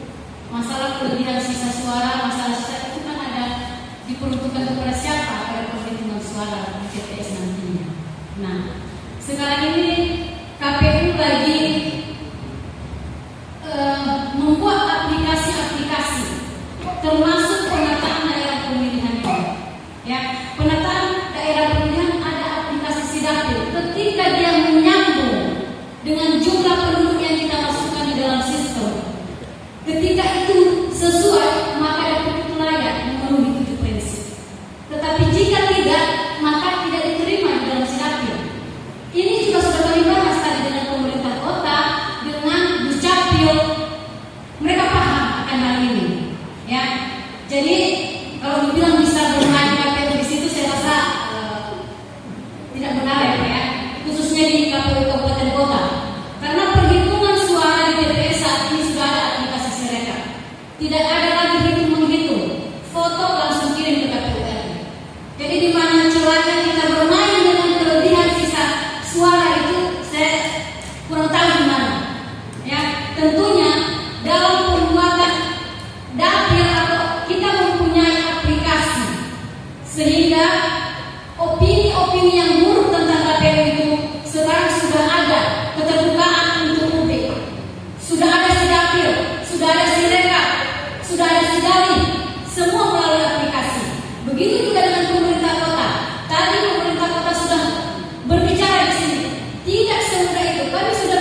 Masalah kelebihan sisa suara, masalah sisa itu kan ada diperuntukkan kepada siapa pada penghitungan suara di TPS nantinya. Nah, sekarang ini KPU lagi membuat aplikasi-aplikasi termasuk penataan daerah pemilihan ini. Ya, penataan daerah pemilihan ada aplikasi Sidapil. Ketika dia menyambung dengan jumlah penduduk yang kita masukkan di dalam sistem, ketika itu sesuai maka dapur itu layak memenuhi 7 prinsip. Tetapi jika tidak, maka tidak diterima di dalam Sidapil. Ini juga sudah kami bahas tadi dengan pemerintah kota, dengan Dukcapil. Mereka paham akan hal ini, ya. Jadi kalau dibilang bisa bermain KPU di situ, saya rasa tidak benar ya, khususnya di KPU kabupaten kota. Karena perhitungan suara di TPS saat ini sudah ada aplikasi Sirekap. Tidak ada lagi menghitung, foto langsung kirim ke KPU RI. Jadi di mana celahnya kita bermain dengan kelebihan sisa suara itu, saya kurang tahu di mana. Ya, tentunya dalam pembuatan dapil atau kita mempunyai aplikasi sehingga opini-opini yang buruk tentang KPU itu sekarang sudah ada keterbukaan untuk publik. Sudah ada Sidapil, sudah ada Sirekap, sudah ada Sidali, semua melalui aplikasi. Begitu juga dengan pemerintah kota. Tadi pemerintah kota sudah berbicara di sini. Tidak semudah itu. Kami sudah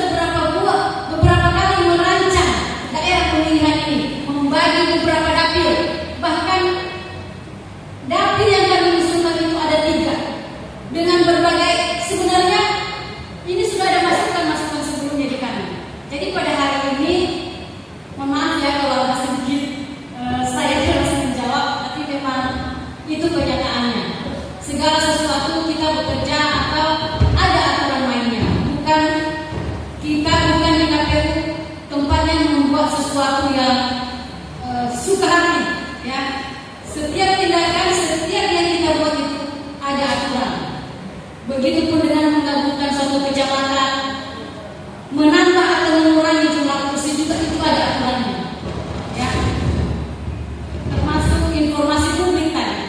beberapa kali merancang daerah pemilihan ini, membagi beberapa dapil. Bahkan dapil yang kami usulkan itu ada 3 dengan berbagai, sebenarnya ini sudah ada masukan sebelumnya di kami. Jadi pada hari ini, mohon maaf ya kalau agak sedikit saya tidak bisa menjawab, tapi memang itu kenyataannya. Segala sesuatu kita bekerja atau ada aturan mainnya. Kita bukan di KPU tempatnya membuat sesuatu yang suka hati, ya. Setiap tindakan, setiap yang kita buat itu ada aturan. Begitupun dengan menggabungkan suatu kecamatan, menambah atau mengurangi jumlah kursi juga itu ada aturannya, ya. Termasuk informasi publik tadi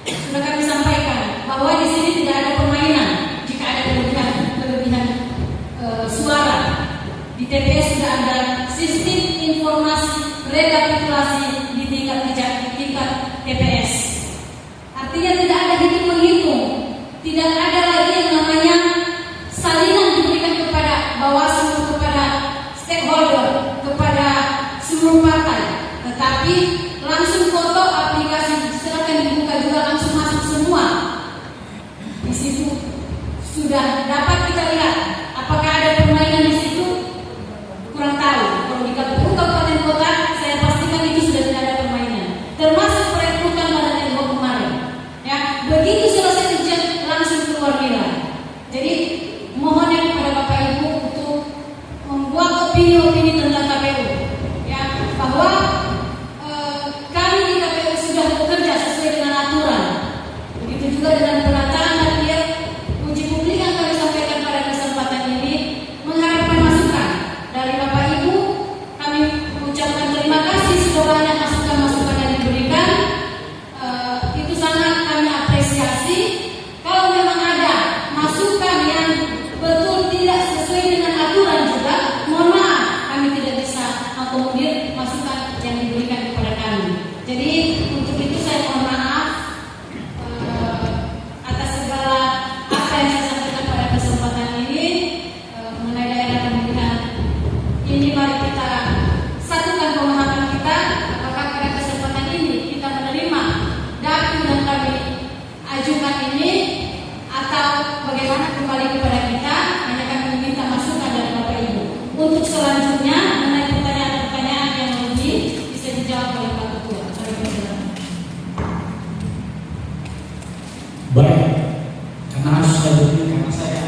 sudah kami sampaikan bahwa di sini tidak ada permainan. Jika ada kelebihan suara di TPS sudah ada sistem informasi rekapitulasi di tingkat TPS. Artinya tidak ada hitung menghitung, tidak ada lagi yang namanya salinan diberikan kepada Bawaslu, kepada stakeholder, kepada seluruh partai, tetapi langsung foto aplikasi, silakan dibuka juga, langsung masuk semua. Di situ sudah dapat kita lihat apakah ada permainan di situ, kurang tahu. Kalau di KPU Kabupaten Kota, saya pastikan itu sudah tidak ada permainan, termasuk perekrutan pada tembok kemarin. Ya, begitu selesai ujian langsung keluar nilai. Jadi mohon ya kepada Bapak Ibu untuk membuat opini-opini tentang KPU, ya, bahwa kami di KPU sudah bekerja sesuai dengan aturan. Begitu juga dengan penataan hadir uji publik yang kami sampaikan pada kesempatan ini, mengharapkan masukan dari Bapak Ibu. Kami mengucapkan terima kasih sudah banyak masukan-masukan yang diberikan. Itu sangat kami apresiasi. Kalau memang ada masukan yang betul tidak sesuai dengan aturan juga, mohon maaf, kami tidak bisa akomodir masukan yang diberikan kepada kami. Jadi untuk itu saya mohon maaf atas segala apa yang saya sampaikan pada kesempatan ini mengenai daerah pemilihan ini. Mari kita satukan pemahaman kita, apakah pada kesempatan ini kita menerima dapil yang kami ajukan ini, atau bagaimana kembali kepada kita. Hanya kami meminta masukan dari Bapak Ibu. Untuk selanjutnya mengenai pertanyaan-pertanyaan yang lebih bisa dijawab oleh Pak Ketua. Baik, karena harus saya beri, karena saya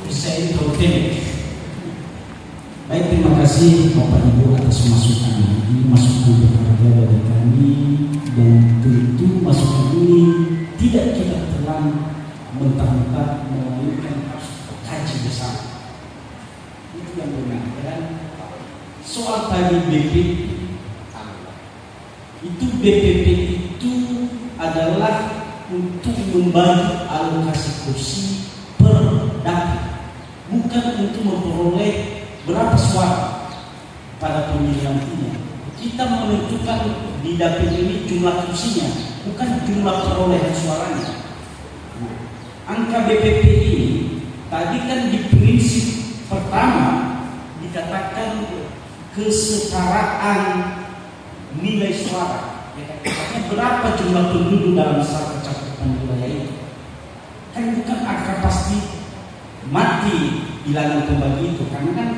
bisa introduksi. Baik, terima kasih Bapak Ibu atas masukan ini, masukan berharga dari kami, dan tentu masukan ini tidak kita telan mentah-mentah, melainkan harus kaji bersama. Itu yang benar. Dan soal tadi BPP, itu adalah untuk membagi alokasi kursi per dapil, bukan untuk memperoleh berapa suara pada pemilihan ini. Kita menentukan di dapil ini jumlah kursinya, bukan jumlah perolehan suaranya. Nah, angka BPP ini tadi kan di prinsip pertama dikatakan kesetaraan nilai suara. Artinya berapa jumlah penduduk dalam satu cakupan wilayah itu? Kan bukan angka pasti mati bilangan pembagi itu, karena kan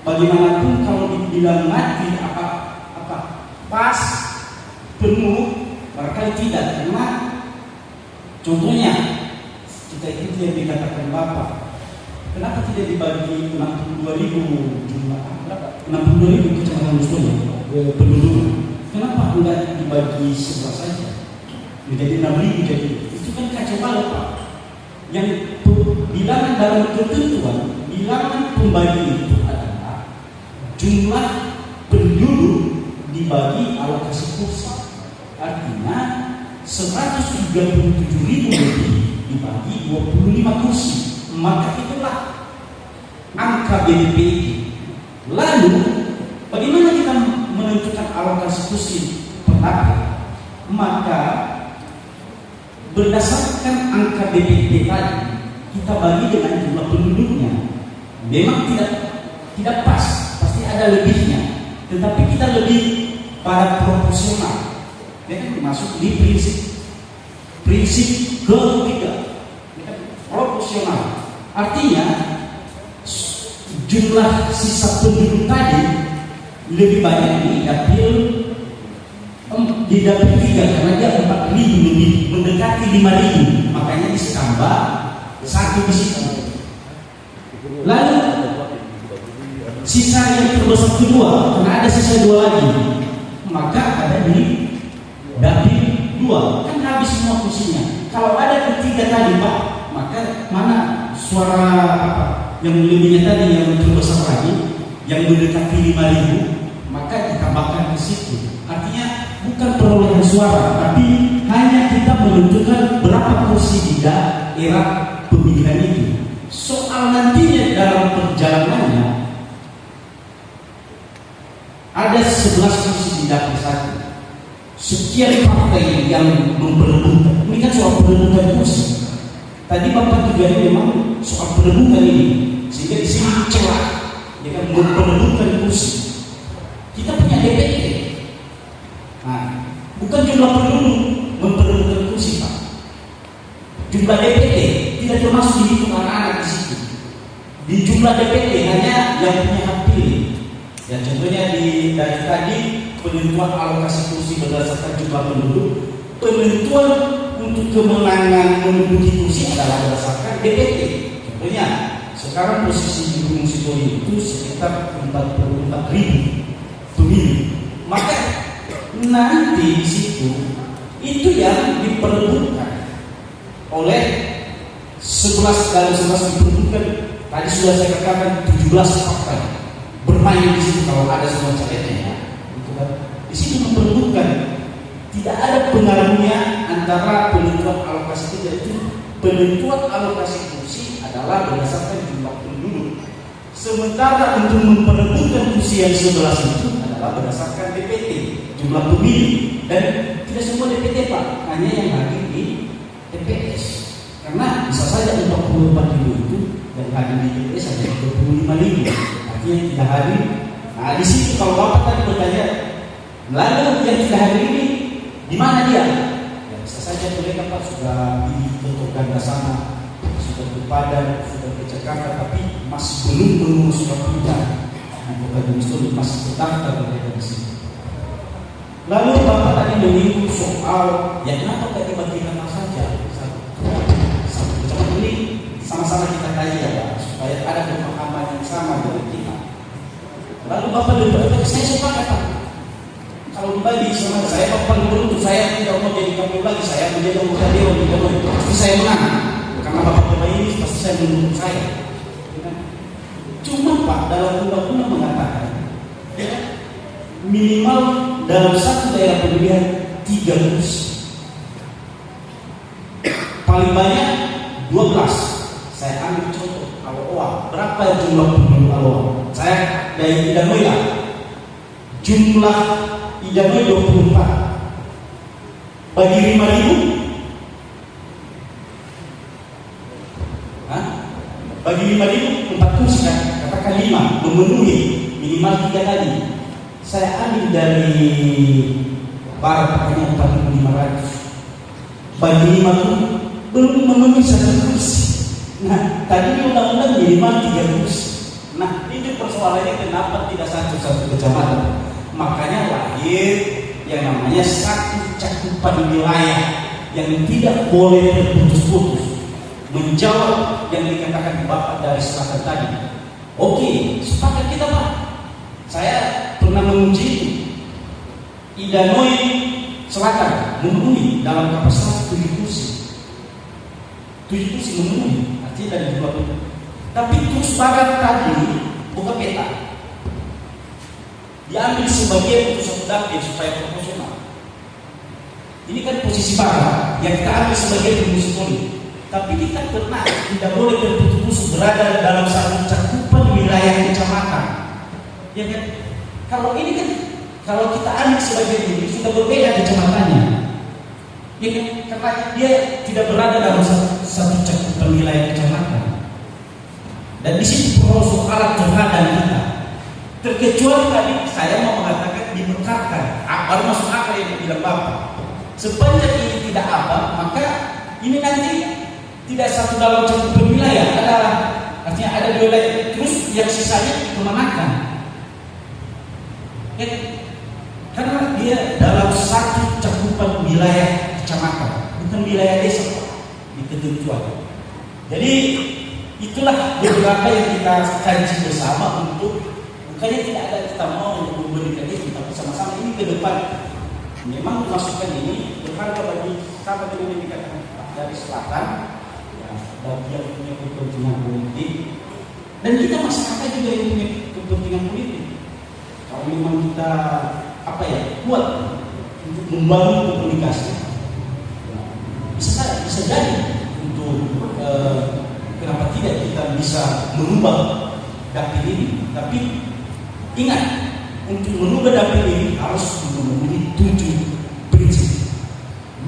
bagaimanapun kalau dibilang mati apa pas penuh barangkali tidak, karena contohnya kita itu yang dikatakan Bapak, kenapa tidak dibagi 62.000 jumlah, 62.000 kecamatan muslim penduduk? Kenapa enggak dibagi 11 saja? Menjadi 6.000 jadi. Itu kan kacau balau, Pak. Yang bilangan dalam ketentuan, bilangan pembagi itu adalah jumlah penduduk dibagi alokasi kursi. Artinya 137.000 lebih dibagi 25 kursi. Maka itulah angka BPP. Lalu bagaimana kita menentukan alokasi kursi per dapil? Maka berdasarkan angka BPP tadi kita bagi dengan jumlah penduduknya. Memang tidak pas, pasti ada lebihnya, tetapi kita lebih pada proporsional. Dia kan masuk di prinsip ketiga, proporsional. Artinya jumlah sisa penduduk tadi lebih banyak di dapil 3 karena dia 4.000 lebih mendekati 5.000, makanya ditambah satu di situ. Lalu sisa yang terbesar kedua, karena ada sisa 2 lagi, maka ada di dapil 2, kan habis semua kursinya. Kalau ada ketiga tadi Pak, maka mana suara apa yang lebihnya tadi yang terbesar lagi, yang mendekati 5.000, maka ditambahkan ke situ. Artinya bukan perolehan suara, tapi hanya kita menentukan berapa kursi di daerah pemilihan itu. Soal nantinya dalam perjalanannya ada 11 kursi di dapil 1, sekian partai yang memperebutkan. Ini kan soal perebutan kursi. Tadi Bapak juga memang soal perebutan ini, sehingga di sini celah, ya kan, memperebutkan kursi. Kita punya DPD. Nah, bukan jumlah penduduk memperebutkan kursi, Pak. Jumlah DPD tidak termasuk dihitung anak-anak di situ. Di jumlah DPD hanya yang punya hak pilih. Ya, contohnya dari tadi penentuan alokasi kursi berdasarkan jumlah penduduk, penentuan untuk kemenangan menduduki kursi adalah berdasarkan DPD. Contohnya, sekarang posisi di Gunung Sitoli itu sekitar 44.000 pemilih. Maka nanti di situ itu yang diperebutkan oleh 11 diperebutkan. Tadi sudah saya katakan 17 partai bermain di situ kalau ada semua calonnya, ya. Di situ memperebutkan. Tidak ada pengaruhnya antara penentuan alokasi kita itu. Penentuan alokasi kursi adalah berdasarkan jumlah penduduk. Sementara untuk memperebutkan kursi yang 11 itu adalah berdasarkan DPT, jumlah pemilih. Dan tidak semua DPT, Pak, hanya yang hadir di TPS. Karena bisa saja 44.000 itu yang hadir di TPS hanya 25.000, artinya tidak hadir. Nah, di situ kalau Bapak tadi bertanya, lalu yang tidak hadir ini di mana dia? Ya, bisa saja mereka, Pak, sudah di Toto Ganda sana, sudah ke Padang, sudah ke Jakarta, tapi masih belum mengurus surat pindah. Anggota Gunstur masih terdaftar mereka di sini. Lalu Bapak tadi menyinggung soal ya kenapa tidak dibagi nama saja satu kecamatan ini, sama-sama kita kaji, ya, Pak, supaya ada pemahaman yang sama dengan kita. Lalu Bapak lebih saya sepakat, Pak. Kalau dibagi sama saya, Bapak beruntung, saya tidak mau jadi KPU lagi, saya menjadi anggota dewan di Dewan, pasti saya menang. Karena Bapak coba ini pasti saya mendukung saya. Cuma, Pak, dalam undang-undang mengatakan, ya, minimal dalam satu daerah pemilihan 3 kursi. Paling banyak 12. Saya ambil contoh Aloa. Berapa jumlah penduduk Aloa? Saya dari Idanoi lah. Jumlah Idanoi 24. Bagi 5.000, bagi 5.000 4 kursi, kan? Katakan 5 memenuhi minimal 3 tadi. Saya ambil dari barat hanya 4.500. Bagi 5 pun belum memenuhi 1 kursi. Nah, tadi undang-undang minimal 3 kursi. Nah, itu persoalannya kenapa tidak satu kecamatan. Makanya lahir yang namanya satu cakupan wilayah yang tidak boleh terputus-putus. Menjawab yang dikatakan Bapak dari selatan tadi. Oke, sepakat kita, Pak. Saya pernah menguji itu. Idanoi Selatan memenuhi dalam kapasitas 7 kursi. 7 kursi memenuhi, artinya dari 20. Tapi terus Barat tadi buka peta, diambil sebagian untuk satu dapil supaya proporsional. Ini kan posisi Barat yang kita ambil sebagian untuk politik. Tapi kita pernah tidak boleh terputus berada dalam satu cakupan wilayah kecamatan. Ya kan? Kalau ini kan, kalau kita ambil sebagian ini sudah berbeda kecamatannya. Ya kan? Karena dia tidak berada dalam satu cakupan wilayah kecamatan. Dan di sini perlu alat terhadap kita. Terkecuali tadi saya mau mengatakan dimekatkan, baru masuk akal yang bilang Bapak. Sepanjang ini tidak apa, maka ini nanti tidak satu dalam cakupan wilayah, adalah artinya ada 2 wilayah, terus yang sisanya kemenangan. Ya, karena dia dalam satu cakupan wilayah kecamatan, bukan wilayah desa di ketentuan. Jadi itulah beberapa yang kita kaji bersama untuk bukannya tidak ada kita mau untuk memberikan itu, tapi sama-sama ini ke depan. Memang masukan ini berharga bagi sahabat yang dikatakan dari selatan. Bagi yang punya kepentingan politik, dan kita masyarakat juga yang punya kepentingan politik. Kalau memang kita kuat untuk membangun komunikasi, bisa jadi untuk kenapa tidak kita bisa merubah dapil ini. Tapi ingat, untuk merubah dapil ini harus memenuhi 7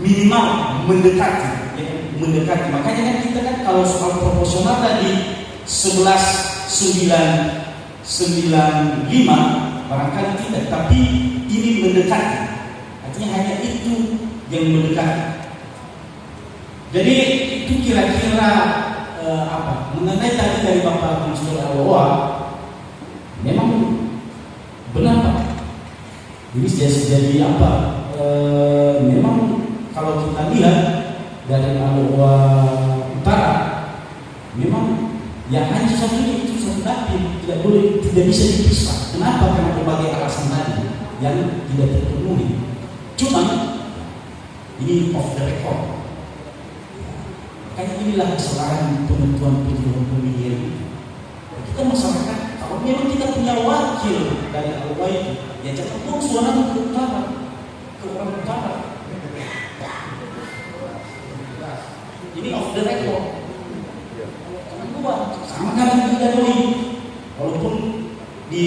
minimal mendekati, ya, mendekati. Makanya kan kita kan kalau soal proporsional tadi 11-9-95 barangkali tidak, tapi ini mendekati. Artinya hanya itu yang mendekati. Jadi itu kira-kira mengenai tadi dari Bapak Konsul Aloha, memang benar Pak. Ini jadi apa? Memang kalau kita lihat dari Aloha Utara, memang yang hanya satu itu satu dapil, tidak bisa dipisah. Kenapa? Karena berbagai alasan tadi yang tidak terpenuhi. Cuma ini off the record. Makanya inilah kesalahan penentuan pemilihan itu. Kita masyarakat, kalau memang kita punya wakil dari Aloha itu, ya jangan buang suara ke utara, ke orang utara. Ini off the record. Karena dua, sama kan kita doi. Walaupun di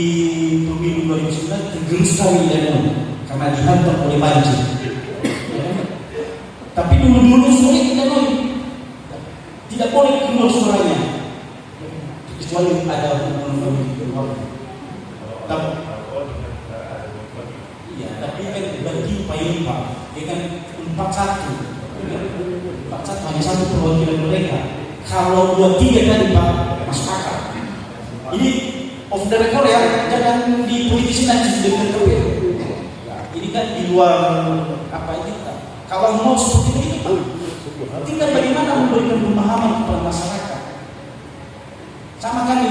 pemilu 2009 tergerus sekali Danone karena dihantam oleh banjir. Tapi dulu sulit kita doi. Tidak boleh keluar suaranya kecuali ada hubungan keluarga. Iya, tapi kan bagi paling Pak, dia kan 41 hanya satu perwakilan mereka. Kalau 23 tadi Pak masuk akal. Ini off the record ya, jangan dipolitisi nanti dengan KPU. Ini kan di luar apa ini kita. Kalau mau seperti ini Pak, tinggal bagaimana memberikan pemahaman kepada masyarakat. Sama kami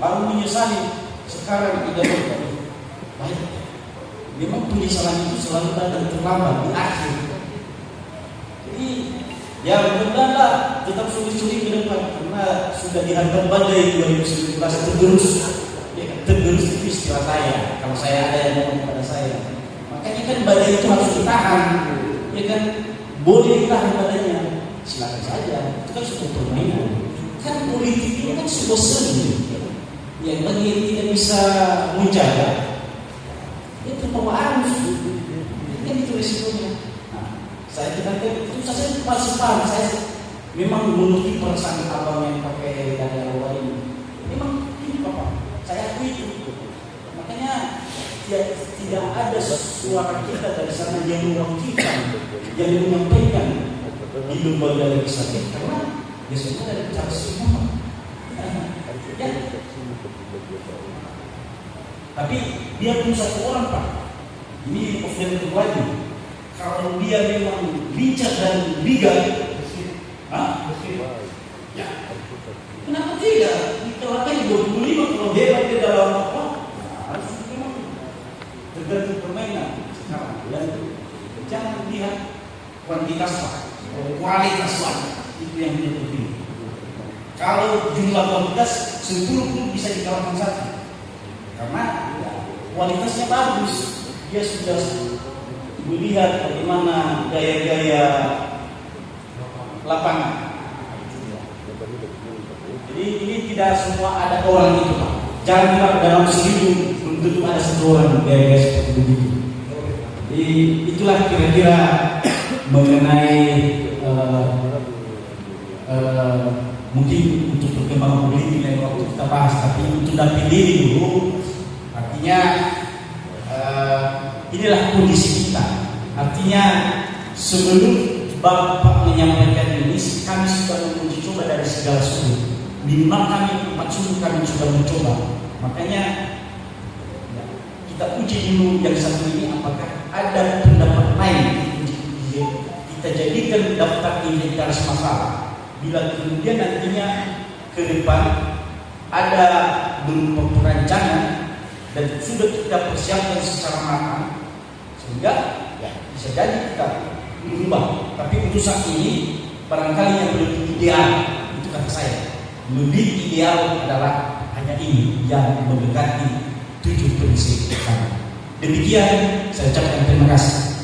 baru menyesali sekarang tidak baik. Memang penyesalan itu selalu datang terlambat di akhir. Jadi ya mudah-mudahan tetap sulit-sulit ke depan karena sudah dihantam badai 2019 tergerus itu istilah saya. Kalau saya ada yang ngomong kepada saya, makanya kan badai itu harus ditahan, ya kan. Boleh ditahan badannya, silakan saja. Itu kan suatu permainan. Kan politik itu kan sebuah seni. Yang bagi yang tidak bisa menjaga, itu terbawa arus. Kan itu resikonya. Nah, saya katakan itu saya pasti paham. Saya memang mengerti perasaan abang yang pakai dada Aloha ini. Memang ini Bapak, saya akui itu. Makanya tidak ada suara kita dari sana yang mewakilkan, yang menyampaikan di lembaga legislatif karena biasanya dari cara semua. Ya. Tapi dia pun satu orang Pak. Ini official lagi. Kalau dia memang lincah dan bigat, ya. Kenapa tidak? Dikelakai 25 kalau hebat dia dalam apa? Harus memang tergantung permainan sekarang. Dan jangan lihat kuantitas Pak, kualitas Pak. Itu yang penting. Kalau jumlah kuantitas 10 pun bisa dikalahkan satu. Karena kualitasnya bagus. Dia sudah melihat bagaimana gaya-gaya lapangan. Jadi ini tidak semua ada orang itu Pak. Jangan kira dalam 1000 belum tentu ada satu orang gaya-gaya seperti begitu. Jadi itulah kira-kira mengenai mungkin untuk perkembangan politik lain waktu kita bahas, tapi untuk dapil diri dulu. Artinya inilah kondisi kita. Artinya sebelum Bapak menyampaikan ini, kami sudah menguji coba dari segala sudut. Minimal kami 4 sudut kami sudah mencoba. Makanya kita uji dulu yang satu ini apakah ada pendapat lain. Kita jadikan daftar inventaris masalah. Bila kemudian nantinya ke depan ada berupa perancangan dan sudah kita persiapkan secara matang, sehingga ya, bisa jadi kita berubah. Tapi untuk saat ini barangkali yang lebih ideal, itu kata saya, lebih ideal adalah hanya ini yang mendekati 7 prinsip. Demikian saya ucapkan terima kasih.